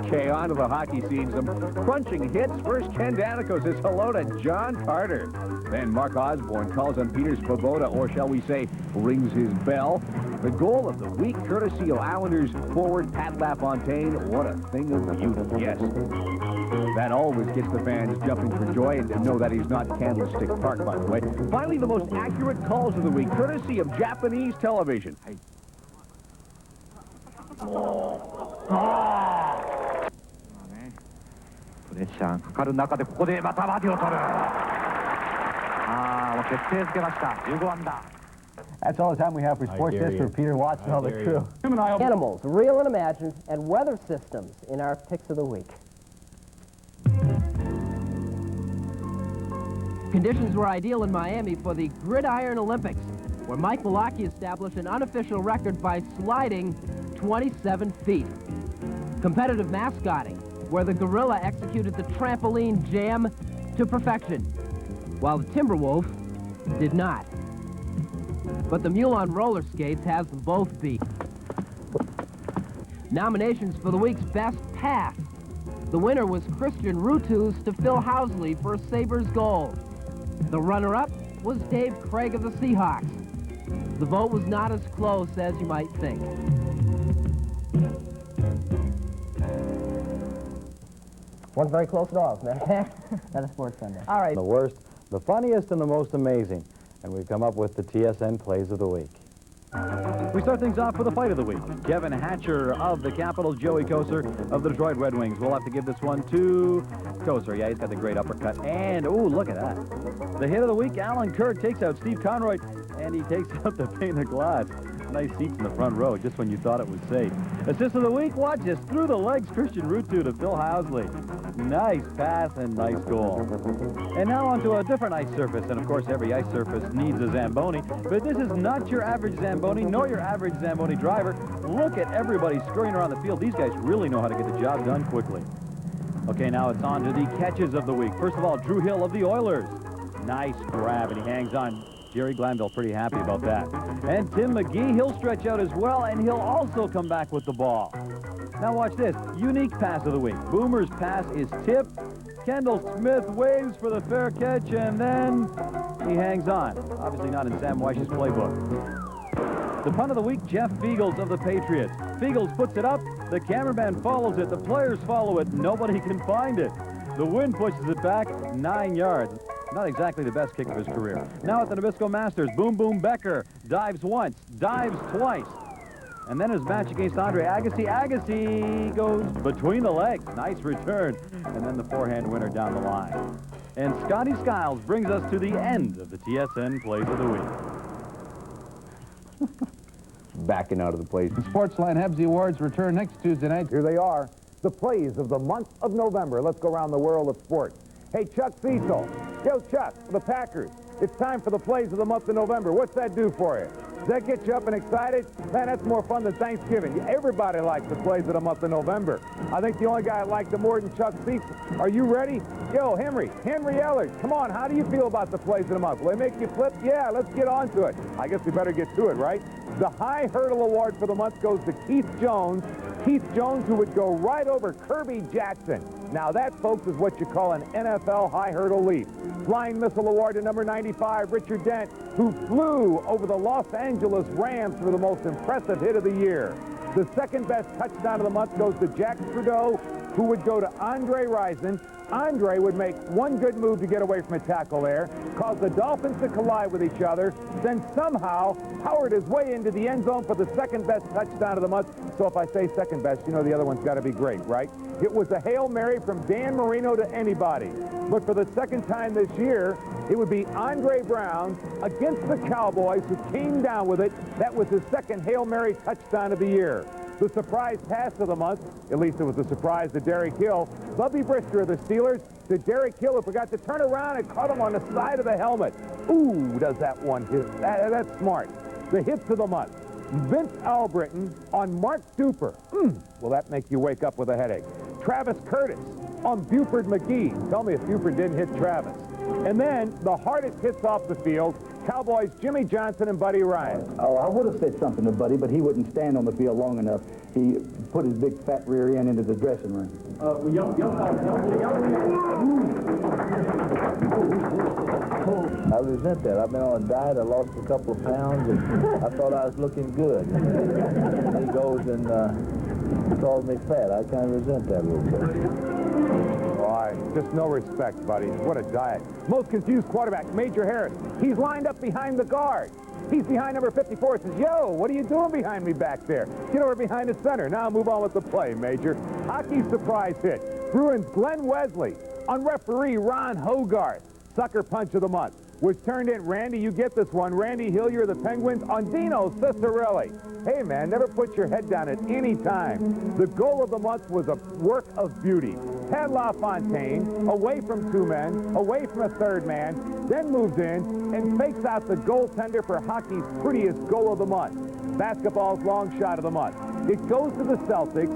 Okay, on to the hockey scene. Some crunching hits. First, Ken Danico says hello to John Carter. Then Mark Osborne calls on Peter Svoboda, or shall we say, rings his bell. The goal of the week, courtesy of Islanders forward Pat LaFontaine. What a thing of beauty, yes. That always gets the fans jumping for joy, and to know that he's not Candlestick Park, by the way. Finally, the most accurate calls of the week, courtesy of Japanese television. Hey. That's all the time we have for Sports Desk for Peter Watts and all the crew. Animals, real and imagined, and weather systems in our picks of the week. Conditions were ideal in Miami for the Gridiron Olympics, where Mike Malaki established an unofficial record by sliding 27 feet. Competitive mascotting, where the gorilla executed the trampoline jam to perfection, while the Timberwolf did not. But the mule on roller skates has them both beat. Nominations for the week's best pass. The winner was Christian Rutus to Phil Housley for a Sabres goal. The runner-up was Dave Craig of the Seahawks. The vote was not as close as you might think. Wasn't very close at all, isn't it? That is Sports Sunday. All right. The worst, the funniest, and the most amazing. And we've come up with the TSN Plays of the Week. We start things off with the fight of the week. Kevin Hatcher of the Capitol, Joey Koser of the Detroit Red Wings. We'll have to give this one to Koser. Yeah, he's got the great uppercut. And, ooh, look at that. The hit of the week, Alan Kerr takes out Steve Conroy, and he takes out the pane of glass. Nice seats in the front row, just when you thought it was safe. Assist of the week, watch this. Through the legs, Christian Rutu to Phil Housley. Nice pass and nice goal. And now onto a different ice surface. And, of course, every ice surface needs a Zamboni. But this is not your average Zamboni, nor your average Zamboni driver. Look at everybody scurrying around the field. These guys really know how to get the job done quickly. Okay, now it's on to the catches of the week. First of all, Drew Hill of the Oilers. Nice grab, and he hangs on. Jerry Glanville pretty happy about that. And Tim McGee, he'll stretch out as well, and he'll also come back with the ball. Now watch this. Unique pass of the week. Boomer's pass is tipped. Kendall Smith waves for the fair catch, and then he hangs on. Obviously not in Sam Weich's playbook. The punt of the week, Jeff Fiegels of the Patriots. Fiegels puts it up. The cameraman follows it. The players follow it. Nobody can find it. The wind pushes it back 9 yards. Not exactly the best kick of his career. Now at the Nabisco Masters, Boom Boom Becker dives once, dives twice. And then his match against Andre Agassi. Agassi goes between the legs. Nice return. And then the forehand winner down the line. And Scotty Skiles brings us to the end of the TSN Plays of the Week. Backing out of the place. The Sportsline Hebsey Awards return next Tuesday night. Here they are, the plays of the month of November. Let's go around the world of sports. Hey, Chuck Cecil. Yo, Chuck, the Packers. It's time for the plays of the month of November. What's that do for you? Does that get you up and excited? Man, that's more fun than Thanksgiving. Everybody likes the plays of the month of November. I think the only guy that likes it more than Chuck Cecil. Are you ready? Yo, Henry Ellers, come on, how do you feel about the plays of the month? Will they make you flip? Yeah, let's get on to it. I guess we better get to it, right? The High Hurdle Award for the month goes to Keith Jones, Keith Jones, who would go right over Kirby Jackson. Now that, folks, is what you call an NFL high hurdle leap. Flying Missile Award to number 95, Richard Dent, who flew over the Los Angeles Rams for the most impressive hit of the year. The second best touchdown of the month goes to Jack Trudeau, who would go to Andre Rison. Andre would make one good move to get away from a tackle there, cause the Dolphins to collide with each other, then somehow powered his way into the end zone for the second best touchdown of the month. So if I say second best, you know the other one's got to be great, right? It was a Hail Mary from Dan Marino to anybody. But for the second time this year, it would be Andre Brown against the Cowboys, who came down with it. That was his second Hail Mary touchdown of the year. The surprise pass of the month, at least it was a surprise to Derek Hill. Bubby Brister of the Steelers to Derek Hill, who forgot to turn around and caught him on the side of the helmet. Ooh, does that one hit? That's smart. The hits of the month. Vince Albritton on Mark Duper. Will that make you wake up with a headache? Travis Curtis on Buford McGee. Tell me if Buford didn't hit Travis. And then the hardest hits off the field, Cowboys Jimmy Johnson and Buddy Ryan. Oh, I would have said something to Buddy, but he wouldn't stand on the field long enough. He put his big fat rear end into the dressing room. I resent that. I've been on a diet. I lost a couple of pounds, and I thought I was looking good. And he goes and calls me fat. I kind of resent that a little bit. Just no respect, buddy. What a diet. Most confused quarterback, Major Harris. He's lined up behind the guard. He's behind number 54. Says, yo, what are you doing behind me back there? Get over behind the center. Now move on with the play, Major. Hockey surprise hit. Bruins Glenn Wesley on referee Ron Hogarth. Sucker punch of the month was turned in. Randy, you get this one. Randy Hillier of the Penguins on Dino Ciccarelli. Hey, man, never put your head down at any time. The goal of the month was a work of beauty. Pat LaFontaine, away from two men, away from a third man, then moves in and fakes out the goaltender for hockey's prettiest goal of the month. Basketball's long shot of the month. It goes to the Celtics,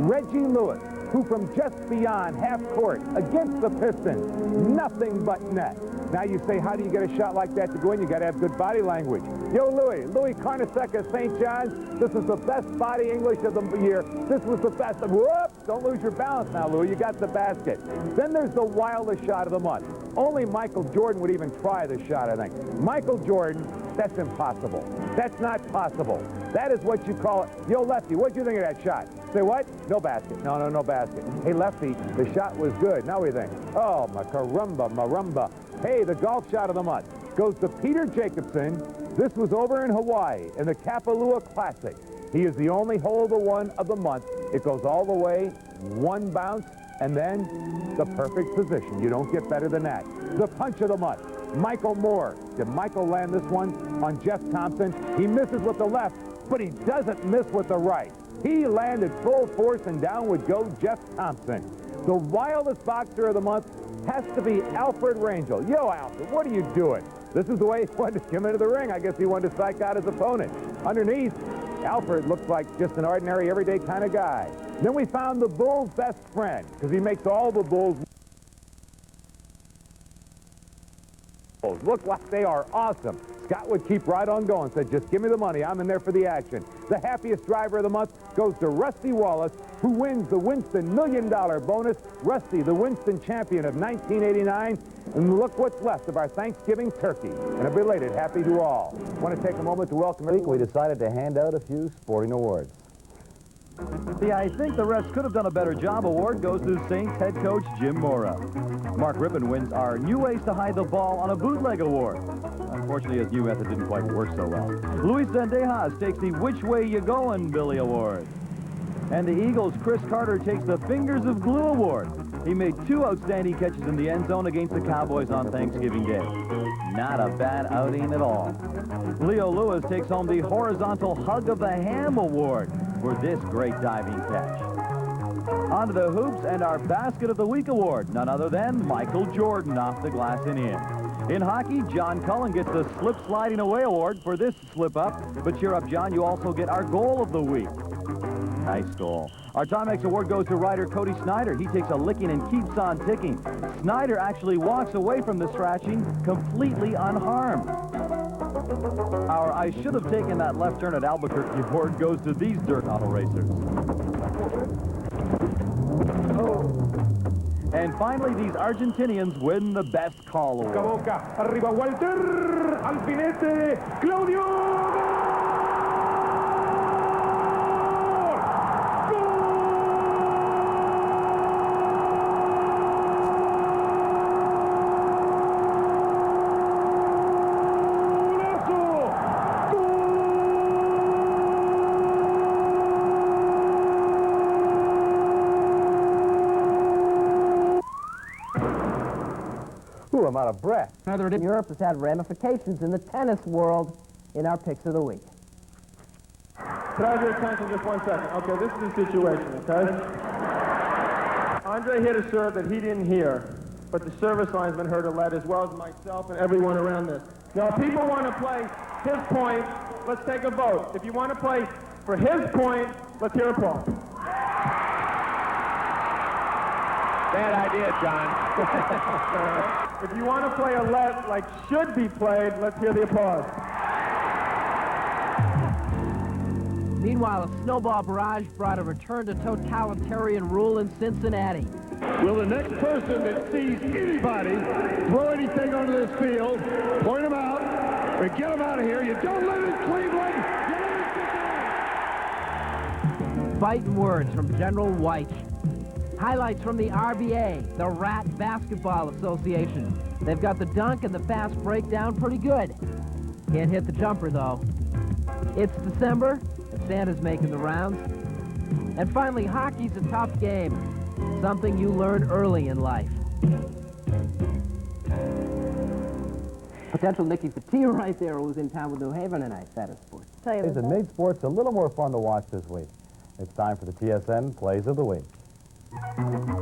Reggie Lewis, who from just beyond half court against the Pistons, nothing but net. Now you say, how do you get a shot like that to go in? You got to have good body language. Yo, Louis Carnesecca of St. John's. This is the best body English of the year. This was the best. Whoops! Don't lose your balance now, Louis. You got the basket. Then there's the wildest shot of the month. Only Michael Jordan would even try this shot, I think. Michael Jordan, that's impossible. That's not possible. That is what you call it. Yo, Lefty, what'd you think of that shot? Say what? No basket. No basket. Hey, Lefty, the shot was good. Now what do you think? Oh, marumba. Hey, the golf shot of the month goes to Peter Jacobson. This was over in Hawaii in the Kapalua Classic. He is the only hole-in-one of the month. It goes all the way, one bounce, and then the perfect position. You don't get better than that. The punch of the month, Michael Moore. Did Michael land this one on Jeff Thompson? He misses with the left, but he doesn't miss with the right. He landed full force, and down would go Jeff Thompson. The wildest boxer of the month has to be Alfred Rangel. Yo, Alfred, what are you doing? This is the way he wanted to come into the ring. I guess he wanted to psych out his opponent. Underneath, Alfred looks like just an ordinary, everyday kind of guy. Then we found the bull's best friend, because he makes all the bulls look like they are awesome. Scott would keep right on going, said, just give me the money. I'm in there for the action. The happiest driver of the month goes to Rusty Wallace, who wins the Winston $1 Million bonus. Rusty, the Winston champion of 1989. And look what's left of our Thanksgiving turkey. And a belated happy to all. I want to take a moment to welcome everyone. We decided to hand out a few sporting awards. The I think the refs could have done a better job award goes to Saints head coach Jim Mora. Mark Rippon wins our New Ways to Hide the Ball on a Bootleg award. Unfortunately, his new method didn't quite work so well. Luis Zendejas takes the Which Way You Goin' Billy award. And the Eagles' Chris Carter takes the Fingers of Glue award. He made 2 outstanding catches in the end zone against the Cowboys on Thanksgiving Day. Not a bad outing at all. Leo Lewis takes home the Horizontal Hug of the Ham award for this great diving catch. On to the hoops and our Basket of the Week award, none other than Michael Jordan off the glass and in. In hockey, John Cullen gets the Slip Sliding Away award for this slip-up. But cheer up, John, you also get our Goal of the Week. Nice goal. Our Timex award goes to rider Cody Snyder. He takes a licking and keeps on ticking. Snyder actually walks away from the scratching completely unharmed. Our I should have taken that left turn at Albuquerque award goes to these dirt auto racers. And finally, these Argentinians win the Best Call Award. Boca a boca. Arriba Walter. Alfinete. Claudio. Ooh, I'm out of breath. Europe has had ramifications in the tennis world in our picks of the week. Can I have your attention just 1 second? Okay, this is the situation, okay? Andre hit a serve that he didn't hear, but the service linesman heard a lead as well as myself and everyone around this. Now, if people want to play his point, let's take a vote. If you want to play for his point, let's hear applause. Bad idea, John. If you want to play a let like should be played, let's hear the applause. Meanwhile, a snowball barrage brought a return to totalitarian rule in Cincinnati. Will the next person that sees anybody throw anything onto this field, point them out, or get them out of here. You don't live in Cleveland. Biting words from General White. Highlights from the RBA, the Rat Basketball Association. They've got the dunk and the fast breakdown pretty good. Can't hit the jumper, though. It's December, and Santa's making the rounds. And finally, hockey's a tough game. Something you learn early in life. Potential Nicky Fatia right there, who's in town with New Haven tonight. That is sports. It made sports a little more fun to watch this week. It's time for the TSN Plays of the Week.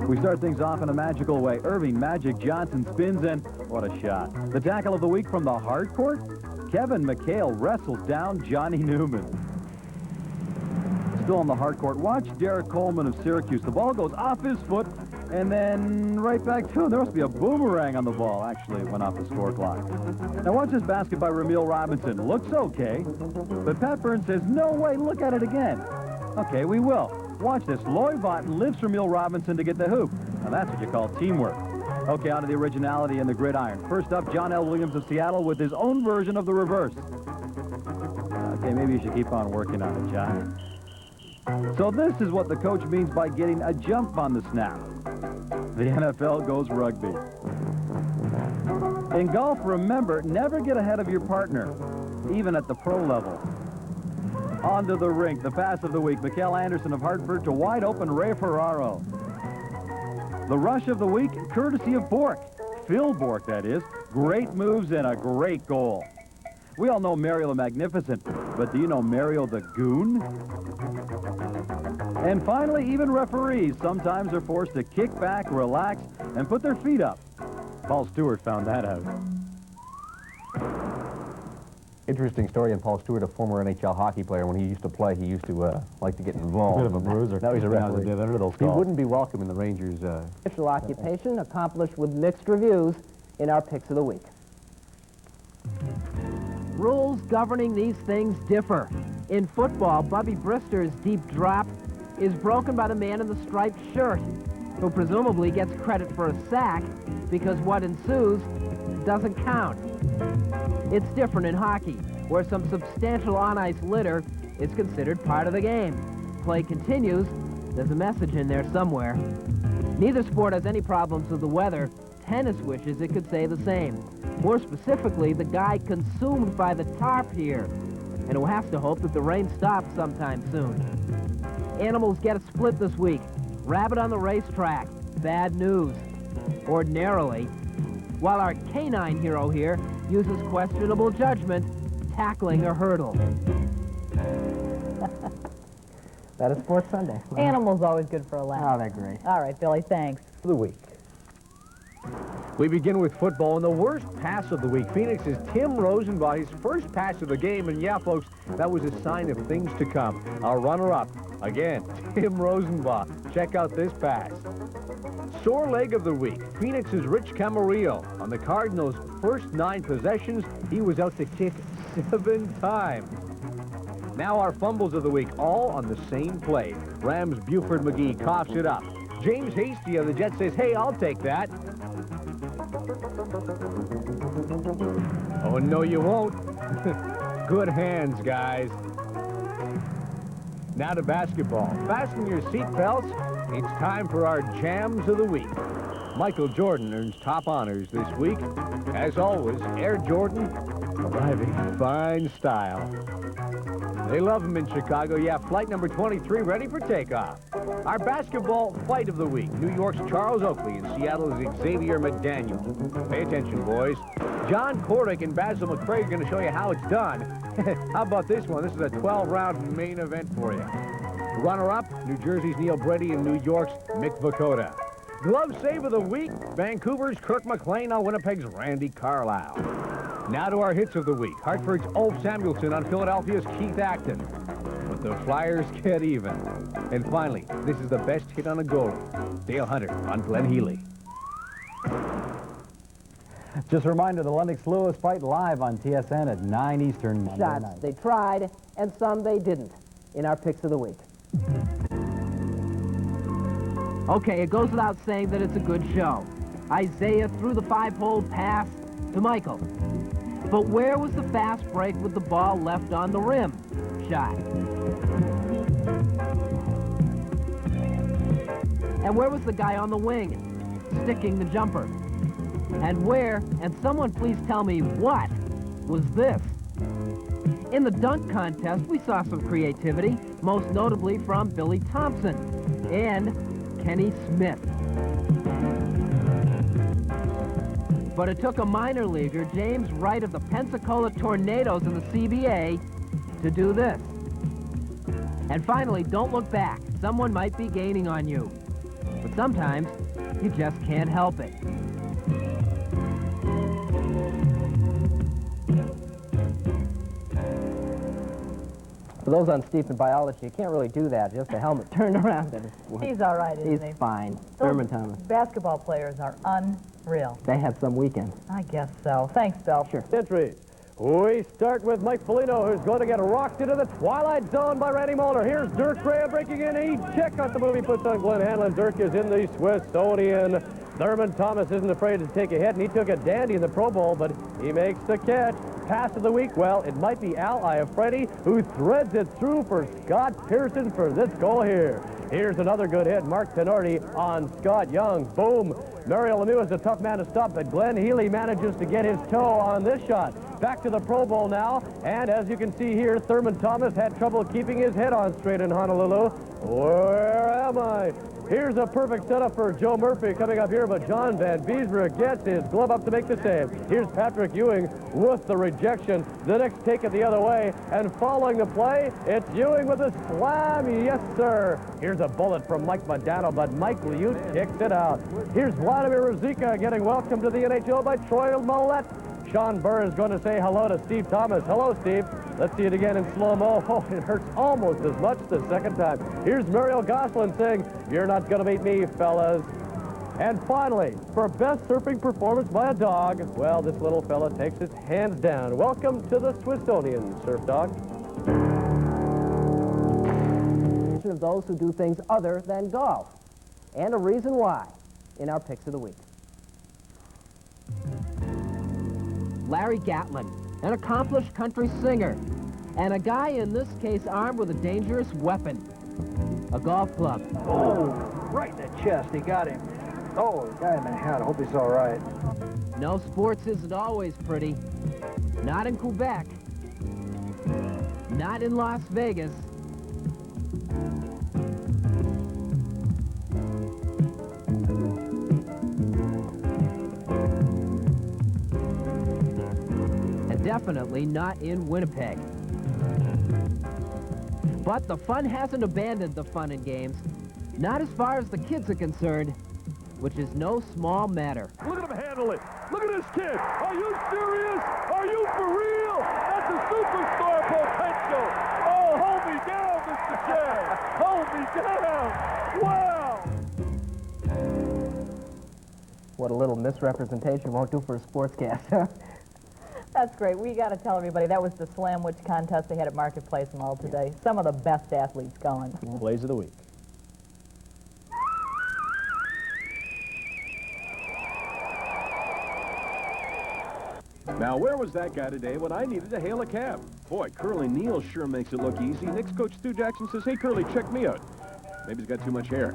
We start things off in a magical way. Irving Magic Johnson spins in. What a shot. The tackle of the week from the hard court. Kevin McHale wrestles down Johnny Newman. Still on the hard court. Watch Derek Coleman of Syracuse. The ball goes off his foot and then right back to him. There must be a boomerang on the ball. Actually, it went off the score clock. Now watch this basket by Ramil Robinson. Looks okay. But Pat Burns says, no way, look at it again. Okay, we will. Watch this. Loy Vaughton lifts Ramil Robinson to get the hoop. Now that's what you call teamwork. Okay, on to the originality and the gridiron. First up, John L. Williams of Seattle with his own version of the reverse. Okay, maybe you should keep on working on it, John. So this is what the coach means by getting a jump on the snap. The NFL goes rugby. In golf, remember, never get ahead of your partner, even at the pro level. Onto the rink, the pass of the week. Mikael Anderson of Hartford to wide open Ray Ferraro. The rush of the week, courtesy of Bork. Phil Bork, that is. Great moves and a great goal. We all know Mario the Magnificent, but do you know Mario the Goon? And finally, even referees sometimes are forced to kick back, relax, and put their feet up. Paul Stewart found that out. Interesting story on Paul Stewart, a former NHL hockey player. When he used to play, he used to like to get involved. A bit of a bruiser. Now he's a referee. He He wouldn't be welcome in the Rangers. Official occupation accomplished with mixed reviews in our picks of the week. Rules governing these things differ. In football, Bubby Brister's deep drop is broken by the man in the striped shirt, who presumably gets credit for a sack because what ensues doesn't count. It's different in hockey, where some substantial on-ice litter is considered part of the game. Play continues. There's a message in there somewhere. Neither sport has any problems with the weather. Tennis wishes it could say the same. More specifically, the guy consumed by the tarp here, and who has to hope that the rain stops sometime soon. Animals get a split this week. Rabbit on the racetrack. Bad news. Ordinarily. While our canine hero here uses questionable judgment, tackling a hurdle. That is Sports Sunday. Animals always good for a laugh. Oh, they're great. All right, Billy, thanks. For the week. We begin with football, and the worst pass of the week. Phoenix's Tim Rosenbach, his first pass of the game, and yeah, folks, that was a sign of things to come. Our runner-up, again, Tim Rosenbach. Check out this pass. Sore leg of the week, Phoenix's Rich Camarillo. On the Cardinals' first 9 possessions, he was out to kick 7 times. Now our fumbles of the week, all on the same play. Rams' Buford McGee coughs it up. James Hasty of the Jets says, hey, I'll take that. Oh, no, you won't. Good hands, guys. Now to basketball. Fasten your seat belts. It's time for our Jams of the Week. Michael Jordan earns top honors this week. As always, Air Jordan arriving in fine style. They love him in Chicago. Yeah, flight number 23 ready for takeoff. Our basketball fight of the week. New York's Charles Oakley and Seattle's Xavier McDaniel. Pay attention, boys. John Cordick and Basil McCray are going to show you how it's done. How about this one? This is a 12-round main event for you. Runner-up, New Jersey's Neil Brady and New York's Mick Vukota. Glove save of the week, Vancouver's Kirk McLean on Winnipeg's Randy Carlisle. Now to our hits of the week. Hartford's Ulf Samuelson on Philadelphia's Keith Acton. But the Flyers get even. And finally, this is the best hit on a goalie. Dale Hunter on Glenn Healy. Just a reminder, the Lennox Lewis fight live on TSN at 9 Eastern Monday Shots night. they tried, and some they didn't, in our picks of the week. Okay, it goes without saying that it's a good show. Isaiah threw the 5-hole pass to Michael. But where was the fast break with the ball left on the rim? Shot. And where was the guy on the wing, sticking the jumper? And where, and someone please tell me what, was this? In the dunk contest, we saw some creativity, most notably from Billy Thompson and Kenny Smith. But it took a minor leaguer, James Wright of the Pensacola Tornadoes in the CBA, to do this. And finally, don't look back. Someone might be gaining on you. But sometimes, you just can't help it. For those unsteeped in biology, you can't really do that. Just a helmet turned around. He's all right, isn't he? He's fine. Those Thurman Thomas. basketball players are unreal. They had some weekend. I guess so. Thanks, Bill. Sure. Entries. We start with Mike Foligno, who's going to get rocked into the twilight zone by Randy Moeller. Here's Dirk Graham breaking in. He check out the move he puts on Glenn Hanlon. Dirk is in the Swissonian. Thurman Thomas isn't afraid to take a hit, and he took a dandy in the Pro Bowl, but he makes the catch. Pass of the week, well, it might be Al Iafredi, who threads it through for Scott Pearson for this goal here. Here's another good hit, Mark Tenorti on Scott Young. Boom. Mario Lemieux is a tough man to stop, but Glenn Healy manages to get his toe on this shot. Back to the Pro Bowl now, and as you can see here, Thurman Thomas had trouble keeping his head on straight in Honolulu. Where am I? Here's a perfect setup for Joe Murphy coming up here, but John Van Beesbroek gets his glove up to make the save. Here's Patrick Ewing with the rejection. The Knicks take it the other way, and following the play, it's Ewing with a slam. Yes, sir. Here's a bullet from Mike Modano, but Mike Liute kicks it out. Here's Vladimir Ruzicka getting welcomed to the NHL by Troy Millette. Sean Burr is going to say hello to Steve Thomas. Hello, Steve. Let's see it again in slow-mo. Oh, it hurts almost as much the second time. Here's Muriel Gosselin saying, "You're not going to beat me, fellas." And finally, for best surfing performance by a dog, well, this little fella takes his hands down. Welcome to the Swissonian, Surf Dog. Of those who do things other than golf, and a reason why, in our picks of the week. Larry Gatlin, an accomplished country singer, and a guy in this case armed with a dangerous weapon, a golf club. Oh, right in the chest. He got him. Oh, the guy in the hat. I hope he's all right. No, sports isn't always pretty. Not in Quebec. Not in Las Vegas. Definitely not in Winnipeg. But the fun hasn't abandoned the fun and games. Not as far as the kids are concerned, which is no small matter. Look at him handle it. Look at this kid. Are you serious? Are you for real? That's a superstar potential. Oh, hold me down, Mr. J. Hold me down. Wow. What a little misrepresentation won't do for a sportscast. That's great. We got to tell everybody that was the Slam Witch contest they had at Marketplace Mall today. Some of the best athletes going. Plays of the week. Now, where was that guy today when I needed to hail a cab? Boy, Curly Neal sure makes it look easy. Knicks coach Stu Jackson says, hey, Curly, check me out. Maybe he's got too much hair.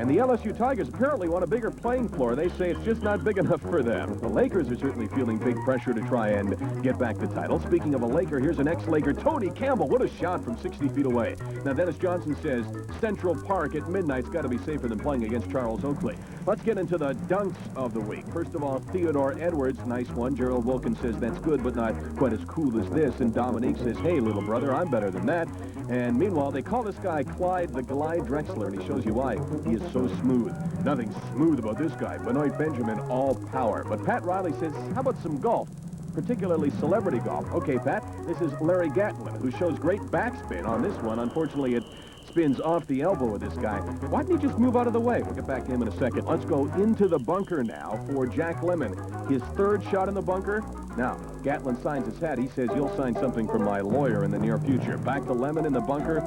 And the LSU Tigers apparently want a bigger playing floor. They say it's just not big enough for them. The Lakers are certainly feeling big pressure to try and get back the title. Speaking of a Laker, here's an ex-Laker, Tony Campbell. What a shot from 60 feet away. Now, Dennis Johnson says Central Park at midnight's got to be safer than playing against Charles Oakley. Let's get into the dunks of the week. First of all, Theodore Edwards, nice one. Gerald Wilkins says that's good, but not quite as cool as this. And Dominique says, hey, little brother, I'm better than that. And meanwhile, they call this guy Clyde the Glide Drexler, and he shows you why. He is so smooth. Nothing smooth about this guy. Benoit Benjamin, all power. But Pat Riley says, how about some golf? Particularly celebrity golf. Okay, Pat, this is Larry Gatlin, who shows great backspin on this one. Unfortunately, it spins off the elbow of this guy. Why didn't he just move out of the way? We'll get back to him in a second. Let's go into the bunker now for Jack Lemmon. His third shot in the bunker. Now, Gatlin signs his hat. He says, you'll sign something from my lawyer in the near future. Back to Lemmon in the bunker.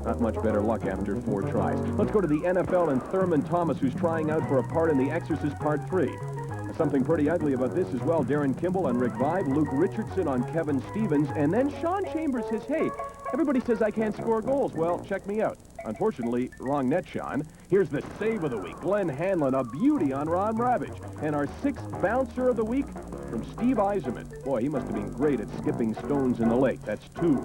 Not much better luck after 4 tries. Let's go to the NFL and Thurman Thomas, who's trying out for a part in The Exorcist Part 3. Something pretty ugly about this as well. Darren Kimball on Rick Vibe, Luke Richardson on Kevin Stevens, and then Sean Chambers says, hey, everybody says I can't score goals. Well, check me out. Unfortunately, wrong net, Sean. Here's the save of the week. Glenn Hanlon, a beauty on Ron Ravage. And our 6th bouncer of the week from Steve Eiserman. Boy, he must have been great at skipping stones in the lake. That's 2,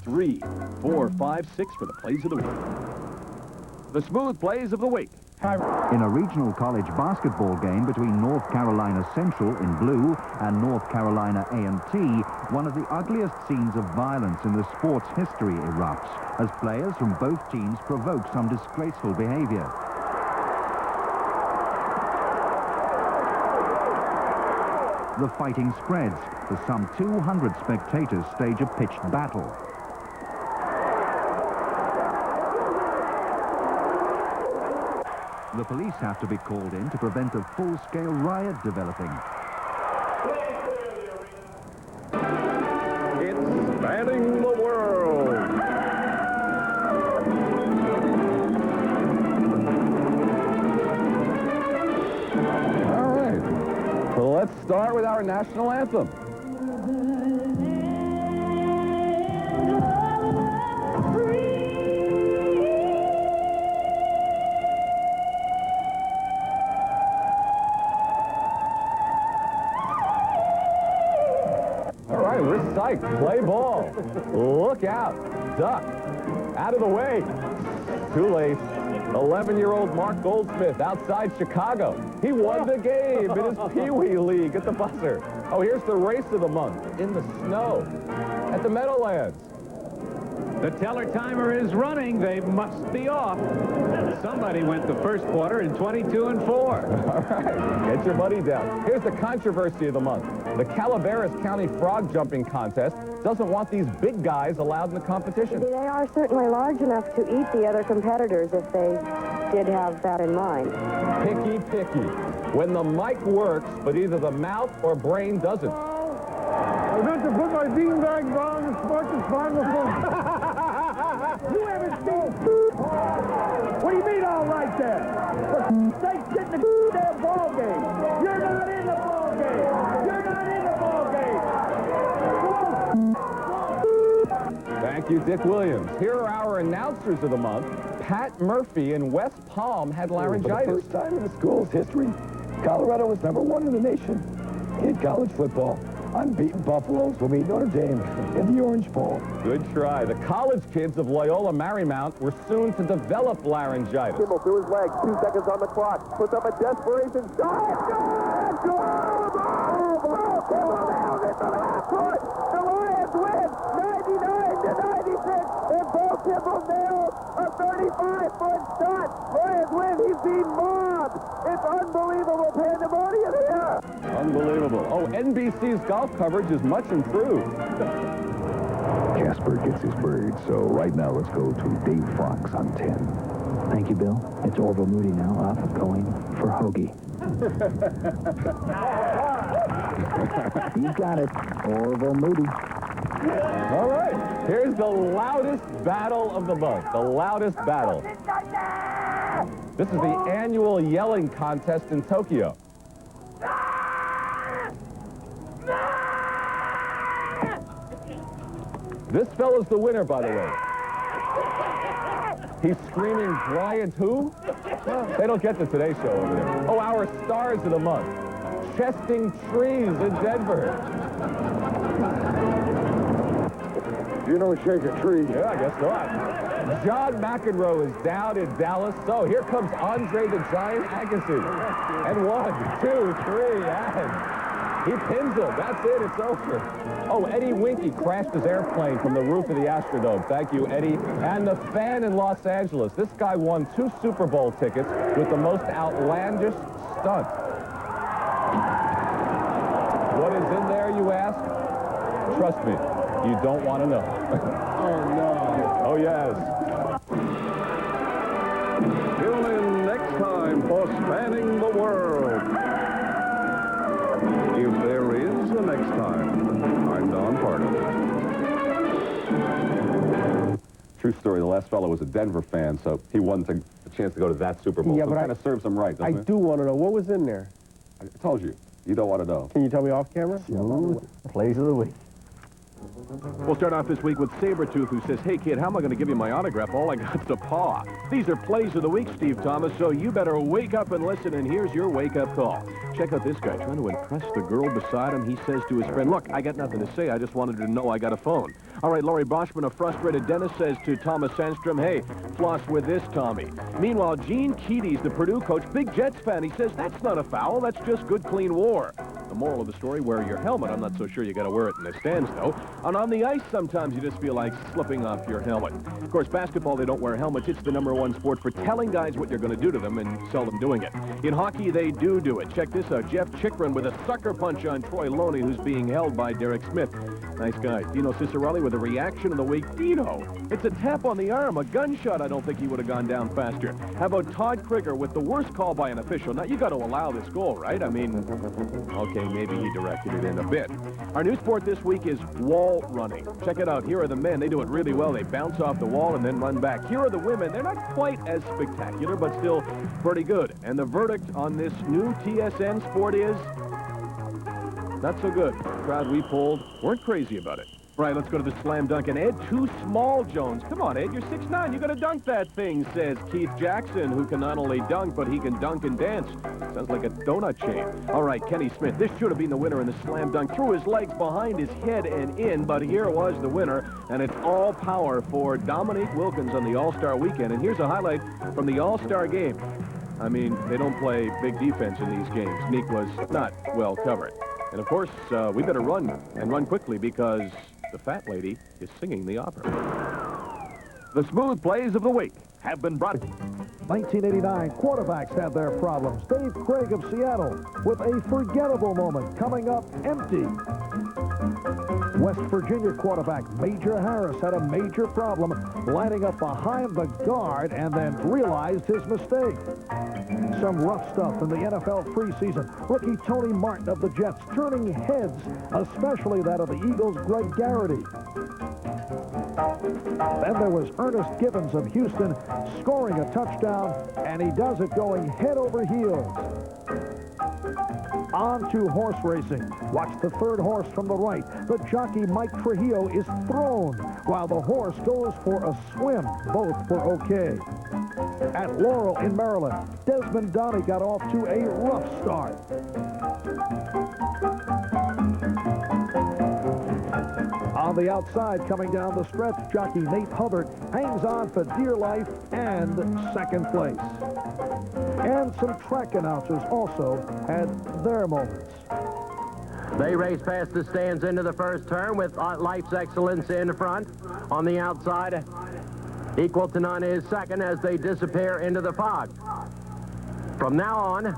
3, 4, 5, 6 for the plays of the week. The smooth plays of the week. In a regional college basketball game between North Carolina Central in blue and North Carolina A&T, one of the ugliest scenes of violence in the sport's history erupts as players from both teams provoke some disgraceful behavior. The fighting spreads as some 200 spectators stage a pitched battle. The police have to be called in to prevent a full-scale riot developing. It's spanning the world. All right. So let's start with our national anthem. Play ball. Look out. Duck. Out of the way. Too late. 11-year-old Mark Goldsmith outside Chicago. He won the game in his Pee Wee League at the buzzer. Oh, here's the race of the month in the snow at the Meadowlands. The teller timer is running. They must be off. Somebody went the first quarter in 22-4. All right, get your money down. Here's the controversy of the month. The Calaveras County Frog Jumping Contest doesn't want these big guys allowed in the competition. They are certainly large enough to eat the other competitors if they did have that in mind. Picky, picky. When the mic works, but either the mouth or brain doesn't. I meant to put my beanbag ball in the sports and final four. You haven't seen... What do you mean all right there? For sake, sit in the damn ball game. You're not in the ball game. You're not in the ball game. Thank you, Dick Williams. Here are our announcers of the month. Pat Murphy in West Palm had laryngitis. For the first time in the school's history, Colorado was #1 in the nation in college football. Unbeaten Buffaloes will meet Notre Dame in the Orange Bowl. Good try. The college kids of Loyola Marymount were soon to develop laryngitis. Kimball through his legs, 2 seconds on the clock, puts up a desperation shot. Kimball nails it from the half court. The Lions win 99-96. And Bo Kimball nails a 35-foot shot. Lions win. He's being mobbed. It's unbelievable pandemonium here. Unbelievable. Oh, NBC's golf coverage is much improved. Casper gets his bird, so right now let's go to Dave Fox on 10. Thank you, Bill. It's Orville Moody now, up going for Hoagie. You got it, Orville Moody. All right, here's the loudest battle of the month. The loudest battle. This is the annual yelling contest in Tokyo. This fella's the winner, by the way. He's screaming, Bryant who? They don't get the Today Show over there. Oh, our stars of the month. Chesting trees in Denver. You don't shake a tree. Yeah, I guess not. John McEnroe is down in Dallas. So here comes Andre the Giant Agassi. And 1, 2, 3, and he pins him. That's it. It's over. Oh, Eddie Winky crashed his airplane from the roof of the Astrodome. Thank you, Eddie. And the fan in Los Angeles. This guy won 2 Super Bowl tickets with the most outlandish stunt. What is in there, you ask? Trust me, you don't want to know. Oh, no. Oh, yes. Tune in next time for Spanning the World. If there is a next time, I'm Don Pardo. True story. The last fellow was a Denver fan, so he won a chance to go to that Super Bowl. Yeah, so but it kind of serves him right, doesn't I it? do want to know, what was in there? I told you. You don't want to know. Can you tell me off camera? Plays of the week. We'll start off this week with Sabretooth, who says, hey, kid, how am I going to give you my autograph? All I got's a paw. These are plays of the week, Steve Thomas, so you better wake up and listen, and here's your wake-up call. Check out this guy trying to impress the girl beside him. He says to his friend, look, I got nothing to say. I just wanted her to know I got a phone. All right, Laurie Boschman, a frustrated dentist, says to Thomas Sandstrom, hey, floss with this, Tommy. Meanwhile, Gene Keaty's the Purdue coach, big Jets fan. He says, that's not a foul. That's just good, clean war. The moral of the story, wear your helmet. I'm not so sure you got to wear it in the stands, though. And on the ice, sometimes you just feel like slipping off your helmet. Of course, basketball, they don't wear helmets. It's the #1 sport for telling guys what you're going to do to them and seldom doing it. In hockey, they do it. Check this out. Jeff Chikrin with a sucker punch on Troy Loney, who's being held by Derek Smith. Nice guy. Dino Cicerelli with a reaction of the week. Dino, it's a tap on the arm, a gunshot. I don't think he would have gone down faster. How about Todd Krieger with the worst call by an official? Now, you got to allow this goal, right? I mean, okay, maybe he directed it in a bit. Our new sport this week is wall running. Check it out. Here are the men. They do it really well. They bounce off the wall and then run back. Here are the women. They're not quite as spectacular, but still pretty good. And the verdict on this new TSN sport is not so good. The crowd we polled weren't crazy about it. Right, let's go to the slam dunk. And Ed, Too Small Jones. Come on, Ed, you're 6'9". You got to dunk that thing, says Keith Jackson, who can not only dunk, but he can dunk and dance. Sounds like a donut chain. All right, Kenny Smith. This should have been the winner in the slam dunk. Threw his legs behind his head and in, but here was the winner. And it's all power for Dominique Wilkins on the All-Star Weekend. And here's a highlight from the All-Star game. I mean, they don't play big defense in these games. Neek was not well covered. And, of course, we better run, and run quickly, because the fat lady is singing the opera. The smooth plays of the week have been brought. 1989 quarterbacks had their problems. Dave Craig of Seattle with a forgettable moment coming up empty. West Virginia quarterback Major Harris had a major problem lining up behind the guard and then realized his mistake. Some rough stuff in the NFL preseason. Rookie Tony Martin of the Jets turning heads, especially that of the Eagles' Greg Garrity. Then there was Ernest Gibbons of Houston scoring a touchdown, and he does it going head over heels. On to horse racing. Watch the third horse from the right. The jockey Mike Trujillo is thrown while the horse goes for a swim. Both were okay. At Laurel in Maryland, Desmond Donnie got off to a rough start. On the outside, coming down the stretch, jockey Nate Hubbard hangs on for dear life and second place. And some track announcers also had their moments. They race past the stands into the first turn with Life's Excellence in front. On the outside, Equal to None is second as they disappear into the fog. From now on,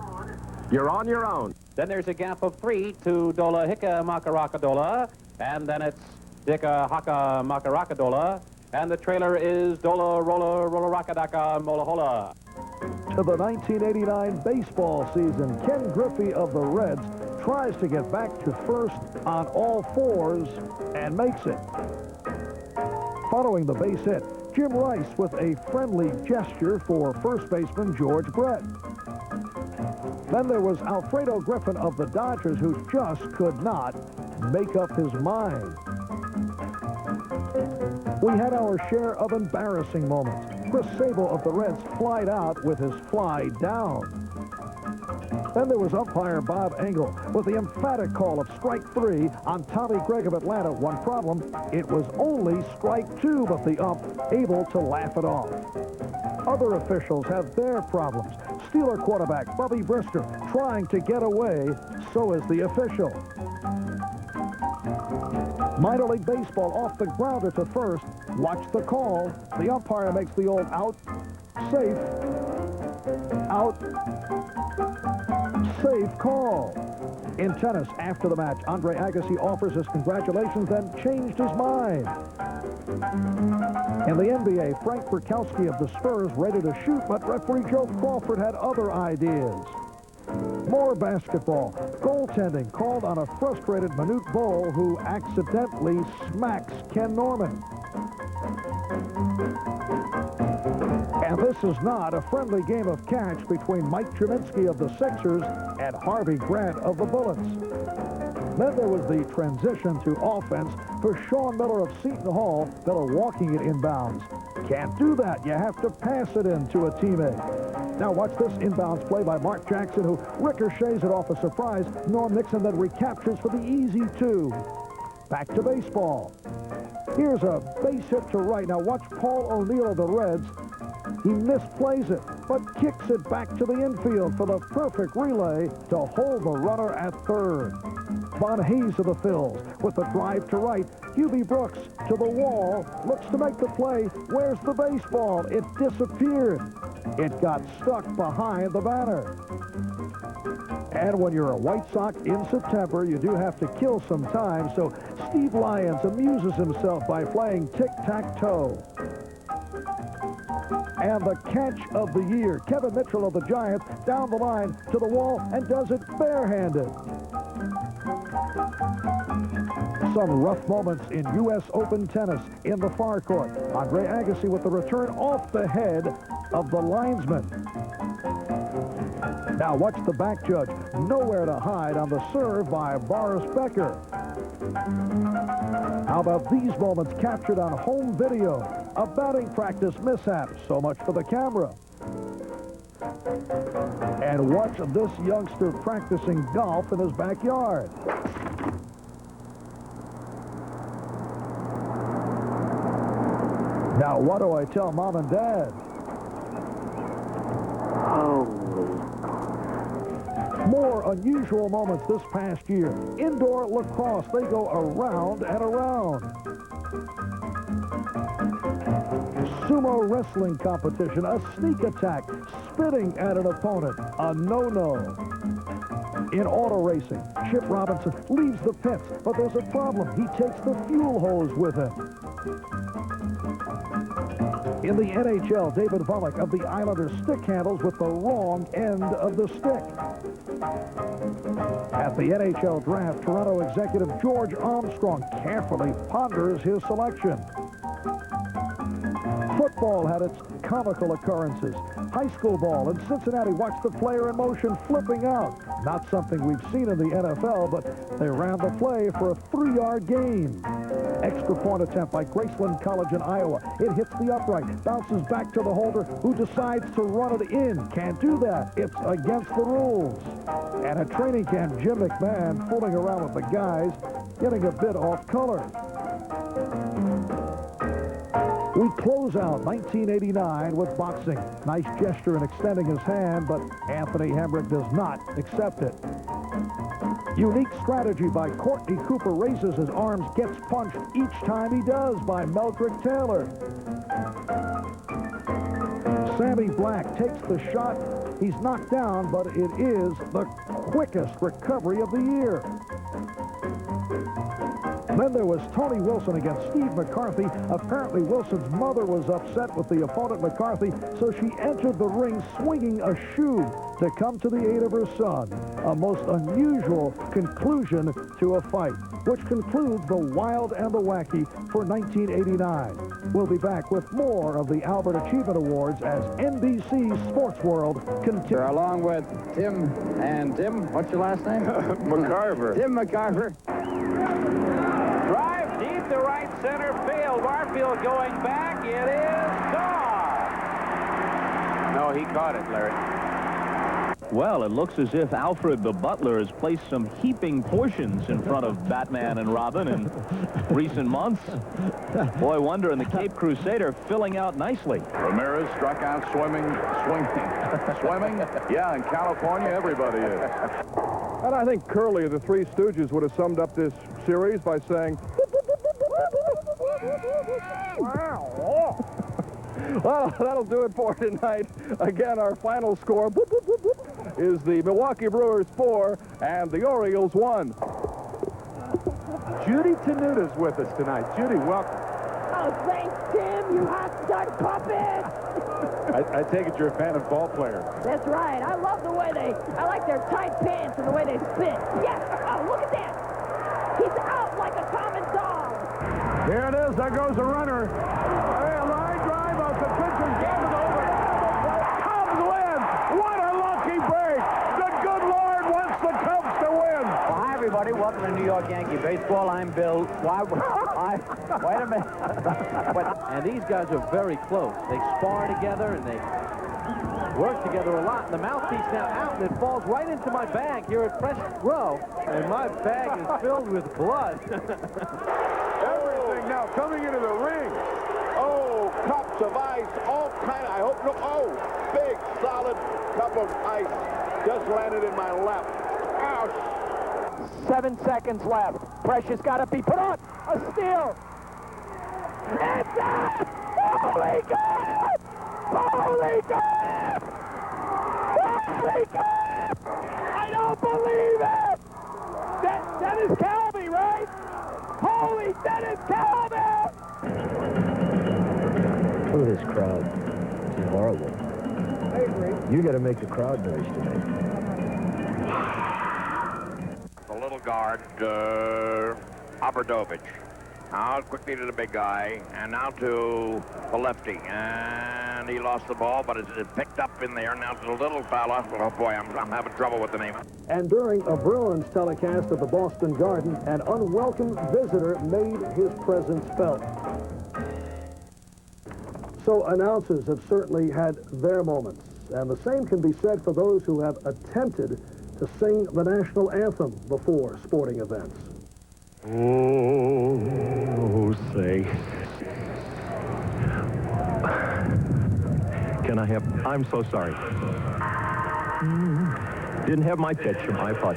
you're on your own. Then there's a gap of 3 to Dola Hika Makarakadola, and then it's Dika Haka Makarakadola, and the trailer is Dola Rola Rola Rakadaka Molahola. To the 1989 baseball season, Ken Griffey of the Reds tries to get back to first on all fours and makes it. Following the base hit, Jim Rice with a friendly gesture for first baseman George Brett. Then there was Alfredo Griffin of the Dodgers, who just could not make up his mind. We had our share of embarrassing moments. Chris Sable of the Reds flied out with his fly down. Then there was umpire Bob Engel with the emphatic call of strike 3 on Tommy Gregg of Atlanta. One problem, it was only strike 2, but the ump able to laugh it off. Other officials have their problems. Steeler quarterback Bubby Brister trying to get away, so is the official. Minor League Baseball off the grounder to first. Watch the call. The umpire makes the old out, safe, out, safe call. In tennis, after the match, Andre Agassi offers his congratulations, then changed his mind. In the NBA, Frank Burkowski of the Spurs ready to shoot, but referee Joe Crawford had other ideas. More basketball. Goaltending called on a frustrated Manute Bol who accidentally smacks Ken Norman. And this is not a friendly game of catch between Mike Treminsky of the Sixers and Harvey Grant of the Bullets. Then there was the transition to offense for Sean Miller of Seton Hall. Miller walking it inbounds. Can't do that. You have to pass it in to a teammate. Now watch this inbounds play by Mark Jackson, who ricochets it off a surprise. Norm Nixon then recaptures for the easy 2. Back to baseball. Here's a base hit to right. Now watch Paul O'Neill of the Reds. He misplays it, but kicks it back to the infield for the perfect relay to hold the runner at third. Von Hayes of the Phils with the drive to right. Hubie Brooks to the wall, looks to make the play. Where's the baseball? It disappeared. It got stuck behind the banner. And when you're a White Sox in September, you do have to kill some time, so Steve Lyons amuses himself by playing tic-tac-toe. And the catch of the year, Kevin Mitchell of the Giants down the line to the wall and does it barehanded. Some rough moments in U.S. Open tennis in the far court. Andre Agassi with the return off the head of the linesman. Now watch the back judge. Nowhere to hide on the serve by Boris Becker. How about these moments captured on home video? A batting practice mishap. So much for the camera. And watch this youngster practicing golf in his backyard. Now, what do I tell Mom and Dad? More unusual moments this past year. Indoor lacrosse, they go around and around. Sumo wrestling competition, a sneak attack, spitting at an opponent, a no-no. In auto racing, Chip Robinson leaves the pits, but there's a problem. He takes the fuel hose with him. In the NHL, David Volek of the Islanders stick handles with the wrong end of the stick. At the NHL draft, Toronto executive George Armstrong carefully ponders his selection. Football had its comical occurrences. High school ball in Cincinnati watched the player in motion flipping out. Not something we've seen in the NFL, but they ran the play for a 3-yard gain. Extra point attempt by Graceland College in Iowa. It hits the upright, bounces back to the holder, who decides to run it in. Can't do that. It's against the rules. And at training camp, Jim McMahon fooling around with the guys, getting a bit off color. We close out 1989 with boxing. Nice gesture in extending his hand, but Anthony Hemrick does not accept it. Unique strategy by Courtney Cooper, raises his arms, gets punched each time he does by Meldrick Taylor. Sammy Black takes the shot. He's knocked down, but it is the quickest recovery of the year. Then there was Tony Wilson against Steve McCarthy. Apparently, Wilson's mother was upset with the opponent, McCarthy, so she entered the ring swinging a shoe to come to the aid of her son. A most unusual conclusion to a fight, which concludes the Wild and the Wacky for 1989. We'll be back with more of the Albert Achievement Awards as NBC Sports World continues. Along with Tim, and Tim, what's your last name? McCarver. Tim McCarver. Drive deep to right center field. Barfield going back. It is gone. No, he caught it, Larry. Well, it looks as if Alfred the Butler has placed some heaping portions in front of Batman and Robin in recent months. Boy Wonder and the Cape Crusader filling out nicely. Ramirez struck out swimming. Swimming? Yeah, in California, everybody is. And I think Curly of the Three Stooges would have summed up this series by saying, well, that'll do it for tonight. Again, our final score is the Milwaukee Brewers 4 and the Orioles 1. Judy Tenuta's with us tonight. Judy, welcome. Oh, thanks, Tim, you hot stuck puppet! I take it you're a fan of ball players. That's right. I love the way I like their tight pants and the way they spit. Yes! Oh, look at that! He's out like a common dog. Here it is. There goes a runner. A line drive off the pitcher's glove and over. Cubs win! What a lucky break! The good Lord wants the Cubs to win! Well, hi, everybody. Welcome to New York Yankee Baseball. I'm Bill. Wait a minute. And these guys are very close. They spar together and they work together a lot. And the mouthpiece now out, and it falls right into my bag here at Fresh Row. And my bag is filled with blood. Everything now coming into the ring. Oh, cups of ice, all kind of, I hope no, oh, big, solid cup of ice just landed in my lap. Ouch. 7 seconds left. Pressure's got to be put on. A steal. It's out! Holy God! Holy God! Holy God! I don't believe it! Dennis Calvi, right? Holy Dennis Calvi! Oh, this crowd. This is horrible. I agree. You got to make the crowd noise tonight. The little guard, Obradovich. Now quickly to the big guy, and now to the lefty, and he lost the ball, but it's picked up in there. Now to the little fella. Oh boy, I'm having trouble with the name. And during a Bruins telecast of the Boston Garden, an unwelcome visitor made his presence felt. So announcers have certainly had their moments, and the same can be said for those who have attempted to sing the national anthem before sporting events. Oh, say. Can I have... I'm so sorry. Didn't have my pitch on my iPod.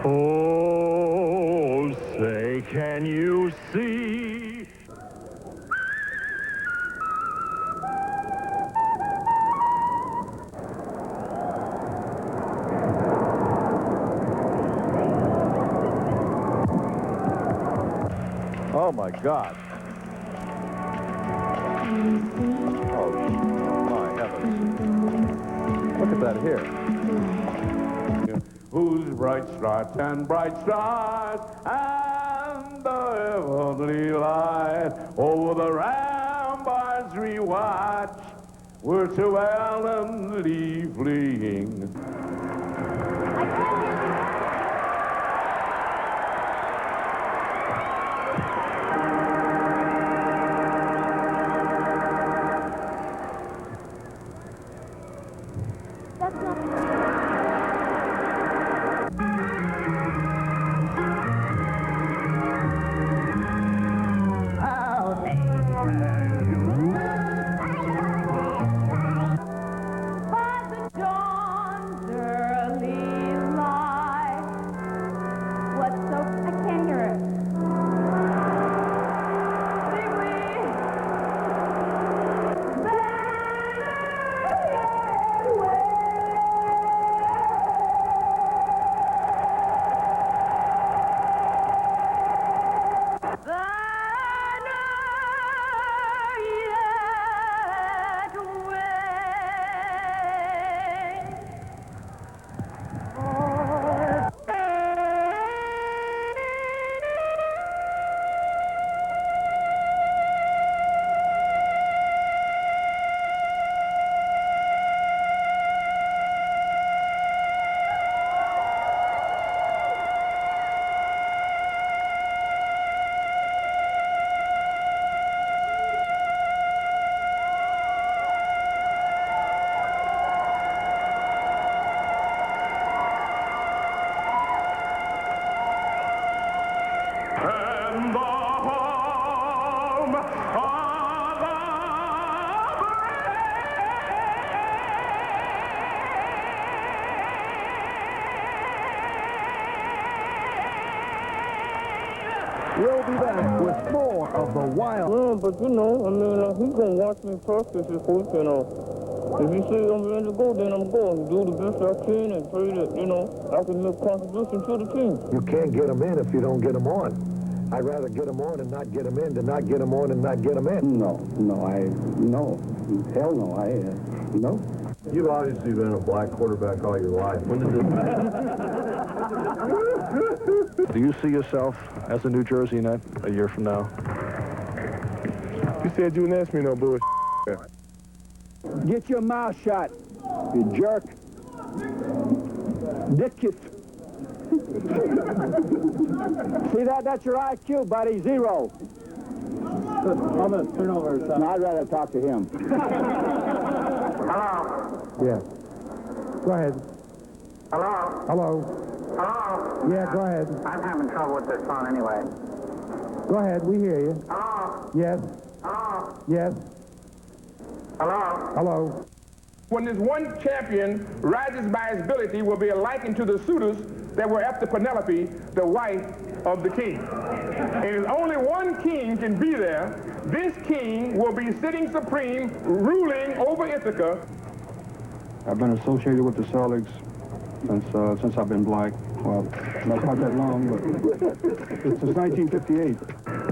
Oh, say, can you see? Oh, my God. Oh, my heavens. Look at that here. Whose bright stars and bright stars and the heavenly light over the ramparts we watch were so valiantly fleeing. We'll be back with more of the Wild. Yeah, but you know, I mean, he's gonna watch me practice this week, you know. If he says I'm ready to go, then I'm going. Do the best I can and pray that, you know, I can make a contribution to the team. You can't get them in if you don't get them on. I'd rather get them on and not get them in than not get them on and not get them in. No. Hell no, no. You've obviously been a black quarterback all your life. When did this... Do you see yourself as a New Jersey Net a year from now? You said you wouldn't ask me no bullshit. Get your mouth shut, you jerk. Dick it. See that? That's your IQ, buddy. 0. I'm going to turn over. No, I'd rather talk to him. Hello? Yeah. Go ahead. Hello? Hello? Hello? Yeah, go ahead. I'm having trouble with this phone anyway. Go ahead. We hear you. Hello? Yes. Hello? Yes. Hello? Hello? When this one champion rises by his ability will be likened to the suitors that were after Penelope, the wife of the king. And if only one king can be there, this king will be sitting supreme, ruling over Ithaca. I've been associated with the Celtics since I've been black. Well, not quite that long, but since 1958.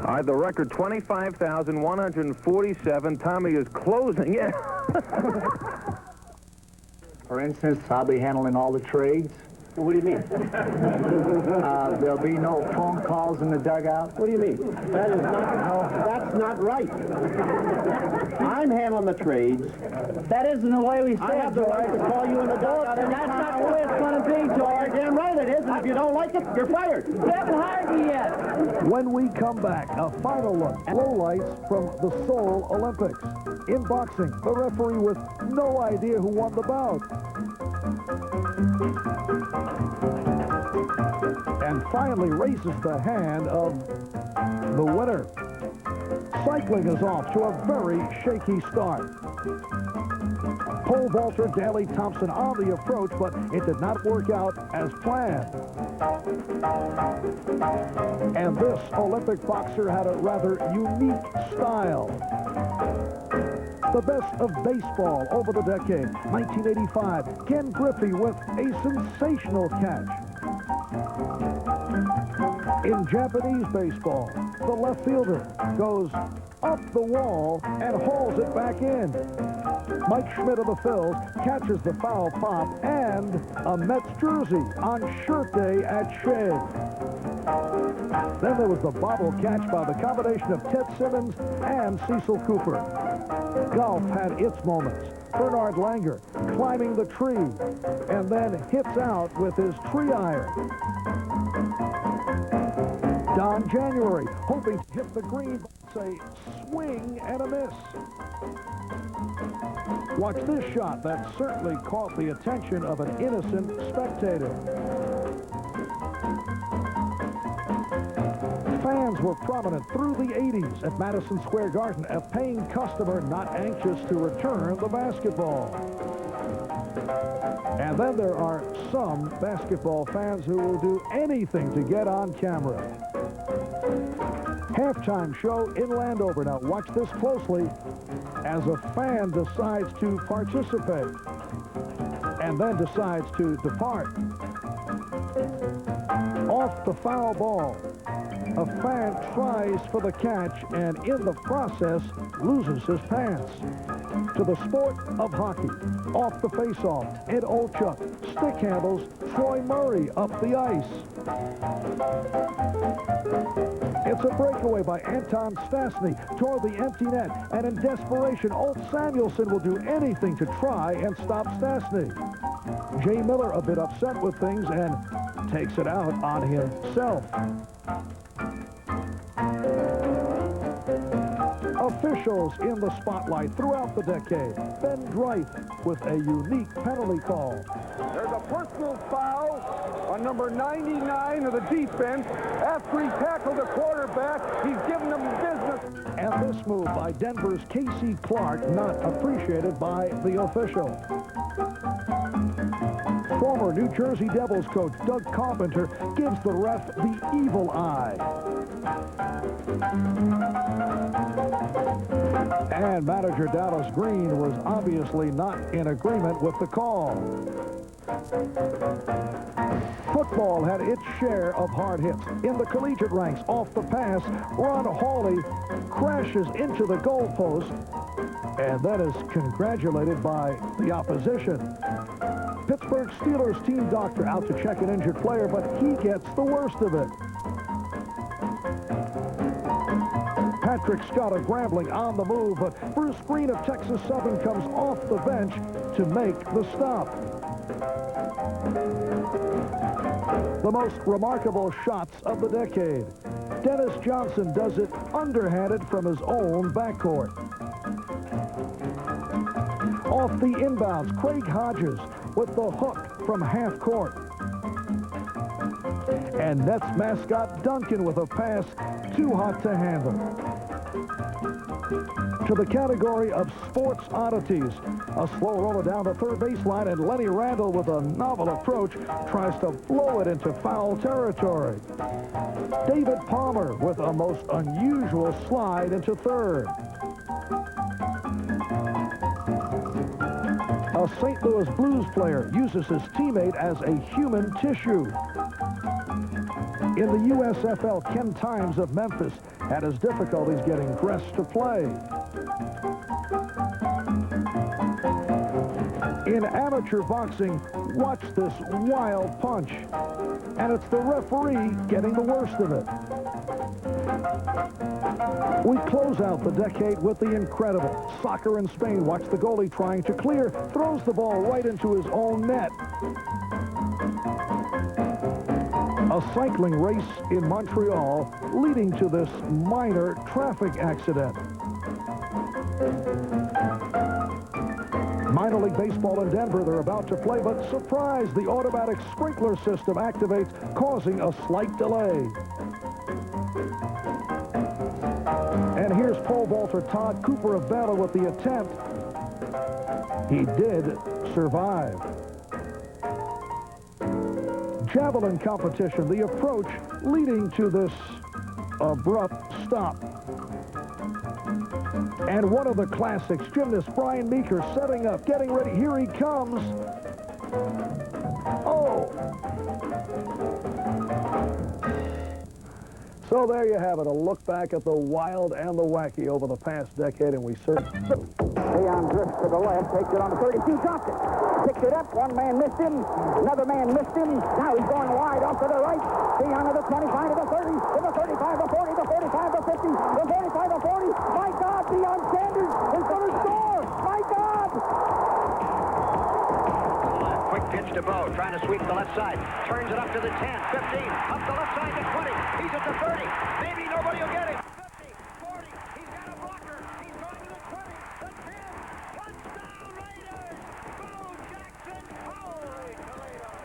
All right, the record 25,147. Tommy is closing. Yeah. For instance, I'll be handling all the trades. What do you mean? There'll be no phone calls in the dugout. What do you mean? That's not right. I'm handling the trades. That isn't the way we say it. I have the right to call you in the dugout. And that's not the way it's going to be, Joe. You're damn right it is. And if you don't like it, you're fired. You haven't hired me yet. When we come back, a final look at lowlights from the Seoul Olympics. In boxing, the referee with no idea who won the bout. And finally raises the hand of the winner. Cycling is off to a very shaky start. Pole vaulter Daley Thompson on the approach, but it did not work out as planned. And this Olympic boxer had a rather unique style. The best of baseball over the decade. 1985, Ken Griffey with a sensational catch. In Japanese baseball, the left fielder goes up the wall and hauls it back in. Mike Schmidt of the Phils catches the foul pop and a Mets jersey on shirt day at Shea. Then there was the bobble catch by the combination of Ted Simmons and Cecil Cooper. Golf had its moments. Bernard Langer climbing the tree and then hits out with his tree iron. Don January hoping to hit the green, say swing and a miss. Watch this shot that certainly caught the attention of an innocent spectator. Fans were prominent through the 80s at Madison Square Garden, a paying customer not anxious to return the basketball. And then there are some basketball fans who will do anything to get on camera. Halftime show in Landover. Now watch this closely as a fan decides to participate and then decides to depart. Off the foul ball. A fan tries for the catch and in the process loses his pants. To the sport of hockey. Off the face-off, Ed Olchuk stick handles Troy Murray up the ice. It's a breakaway by Anton Stastny toward the empty net, and in desperation, Ulf Samuelsson will do anything to try and stop Stastny. Jay Miller a bit upset with things and takes it out on himself. Officials in the spotlight throughout the decade. Ben Dreith with a unique penalty call. There's a personal foul on number 99 of the defense. After he tackled the quarterback, he's given them business. And this move by Denver's Casey Clark not appreciated by the official. Former New Jersey Devils coach Doug Carpenter gives the ref the evil eye. And manager Dallas Green was obviously not in agreement with the call. Football had its share of hard hits. In the collegiate ranks, off the pass, Ron Hawley crashes into the goalpost and then is congratulated by the opposition. Pittsburgh Steelers team doctor out to check an injured player, but he gets the worst of it. Patrick Scott of Grambling on the move, but Bruce Green of Texas Southern comes off the bench to make the stop. The most remarkable shots of the decade. Dennis Johnson does it underhanded from his own backcourt. Off the inbounds, Craig Hodges with the hook from half court. And Nets mascot Duncan with a pass too hot to handle. To the category of sports oddities, a slow roller down the third baseline, and Lenny Randle with a novel approach tries to blow it into foul territory. David Palmer with a most unusual slide into third. A St. Louis Blues player uses his teammate as a human tissue. In the USFL, Ken Times of Memphis had his difficulties getting dressed to play. In amateur boxing, watch this wild punch. And it's the referee getting the worst of it. We close out the decade with the incredible. Soccer in Spain, watch the goalie trying to clear, throws the ball right into his own net. A cycling race in Montreal leading to this minor traffic accident. Minor League Baseball in Denver, they're about to play, but surprise, the automatic sprinkler system activates, causing a slight delay. And here's pole vaulter Todd Cooper of Bella with the attempt. He did survive. Javelin competition, the approach leading to this abrupt stop. And one of the classics, gymnast Brian Meeker setting up, getting ready. Here he comes. Oh! So there you have it, a look back at the wild and the wacky over the past decade, and we certainly... Leon drifts to the left, takes it on the 32, drops it. Picks it up, one man missed him, another man missed him. Now he's going wide off to the right. Leon to the 25, to the 30, to the 35, the 40, the 45, the 50, the 45, the 40. My God, Deion Sanders is going to score! My God! Quick pitch to Bo, trying to sweep the left side. Turns it up to the 10, 15, up the left side to 20. He's at the 30. Maybe nobody will get him. 50, 40, he's got a blocker. He's going to the 20, the 10. Touchdown Raiders! Bo Jackson, holy Toledo!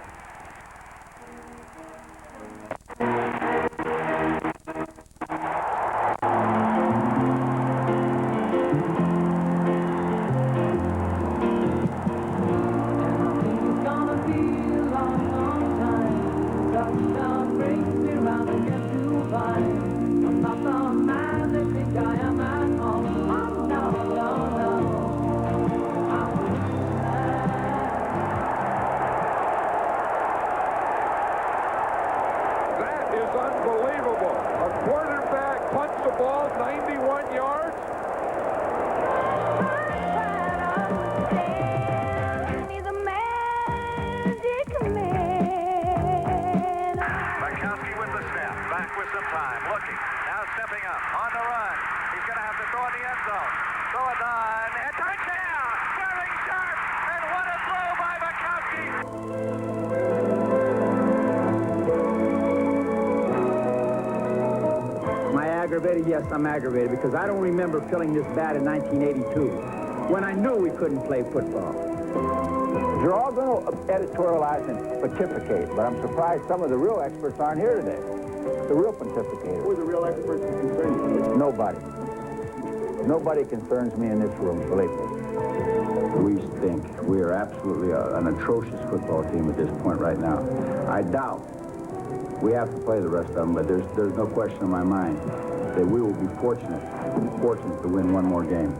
Yes, I'm aggravated because I don't remember feeling this bad in 1982 when I knew we couldn't play football. You're all going to editorialize and pontificate, but I'm surprised some of the real experts aren't here today. The real pontificators. Who are the real experts that concern you? Nobody. Nobody concerns me in this room, believe me. We stink. We are absolutely an atrocious football team at this point right now. I doubt we have to play the rest of them, but there's no question in my mind that we will be fortunate to win one more game.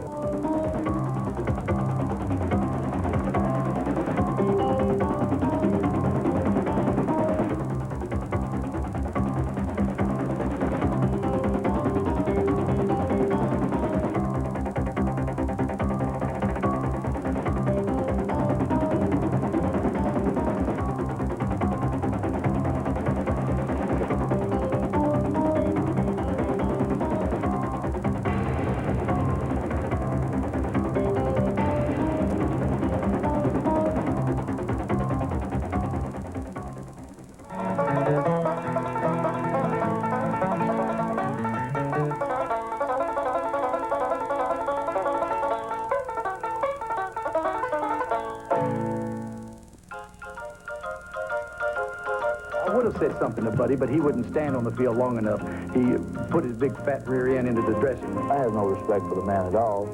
I would have said something to Buddy, but he wouldn't stand on the field long enough. He put his big fat rear end into the dressing room. I have no respect for the man at all,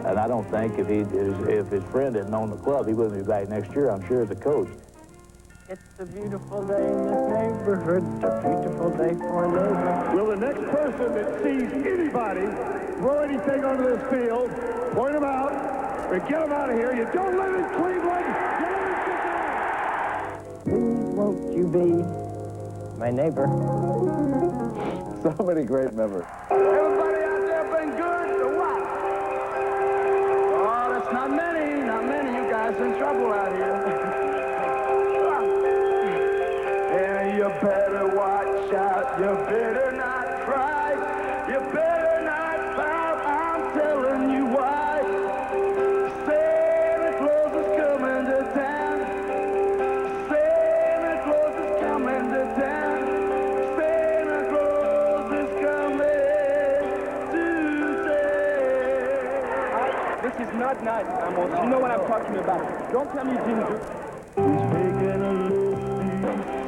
and I don't think if his friend had known the club, he wouldn't be back next year, I'm sure, as a coach. It's a beautiful day in this neighborhood, a beautiful day for a neighbor. Will the next person that sees anybody throw anything onto this field, point them out, or get them out of here. You don't live in Cleveland. Please won't you be my neighbor? So many great memories. Everybody out there been good or what? Oh, that's not many. You guys in trouble out here. And you better watch out. You better not cry. You better not pout. I'm telling you why. Santa Claus is coming to town. Santa Claus is coming to town. Santa Claus is coming to town. This is not nice, Amos. You know what I'm talking about. Don't tell me you didn't do. He's making a list.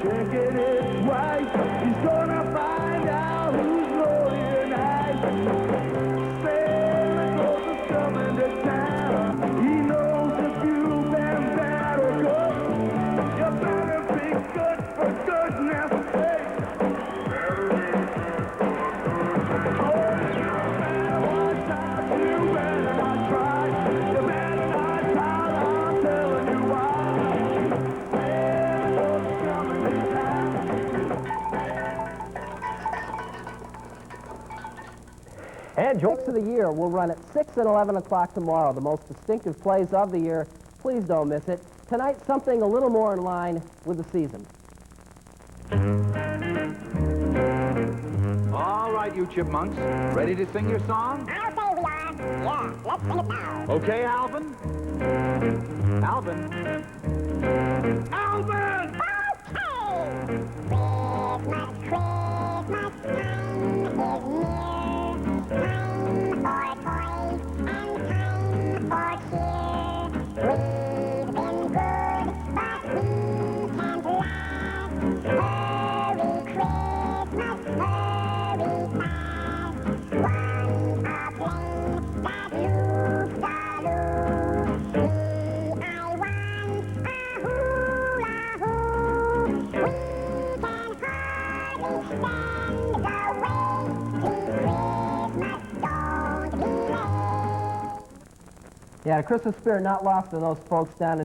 Checking it twice. He's gonna find out who's naughty tonight. Santa Claus is coming to town. He knows if you've been bad or good. You better be good for goodness sake. Oh, you better watch out. You better not try. You better not pout. I'm telling you why. And Jokes of the Year will run at 6 and 11 o'clock tomorrow. The most distinctive plays of the year. Please don't miss it. Tonight, something a little more in line with the season. All right, you chipmunks. Ready to sing your song? I'll say we are. Yeah, let's sing it now. Okay, Alvin? Alvin? Alvin! Okay! Christmas, Christmas time is near. Time for toys and time for cheer. We've been good, but we can't last. Hurry, Christmas, hurry fast. Want a plane that loops the loop. Me, I want a hula hoop. We can hardly stand the wait. Please, Christmas, don't be late. Yeah, the Christmas spirit not lost to those folks down in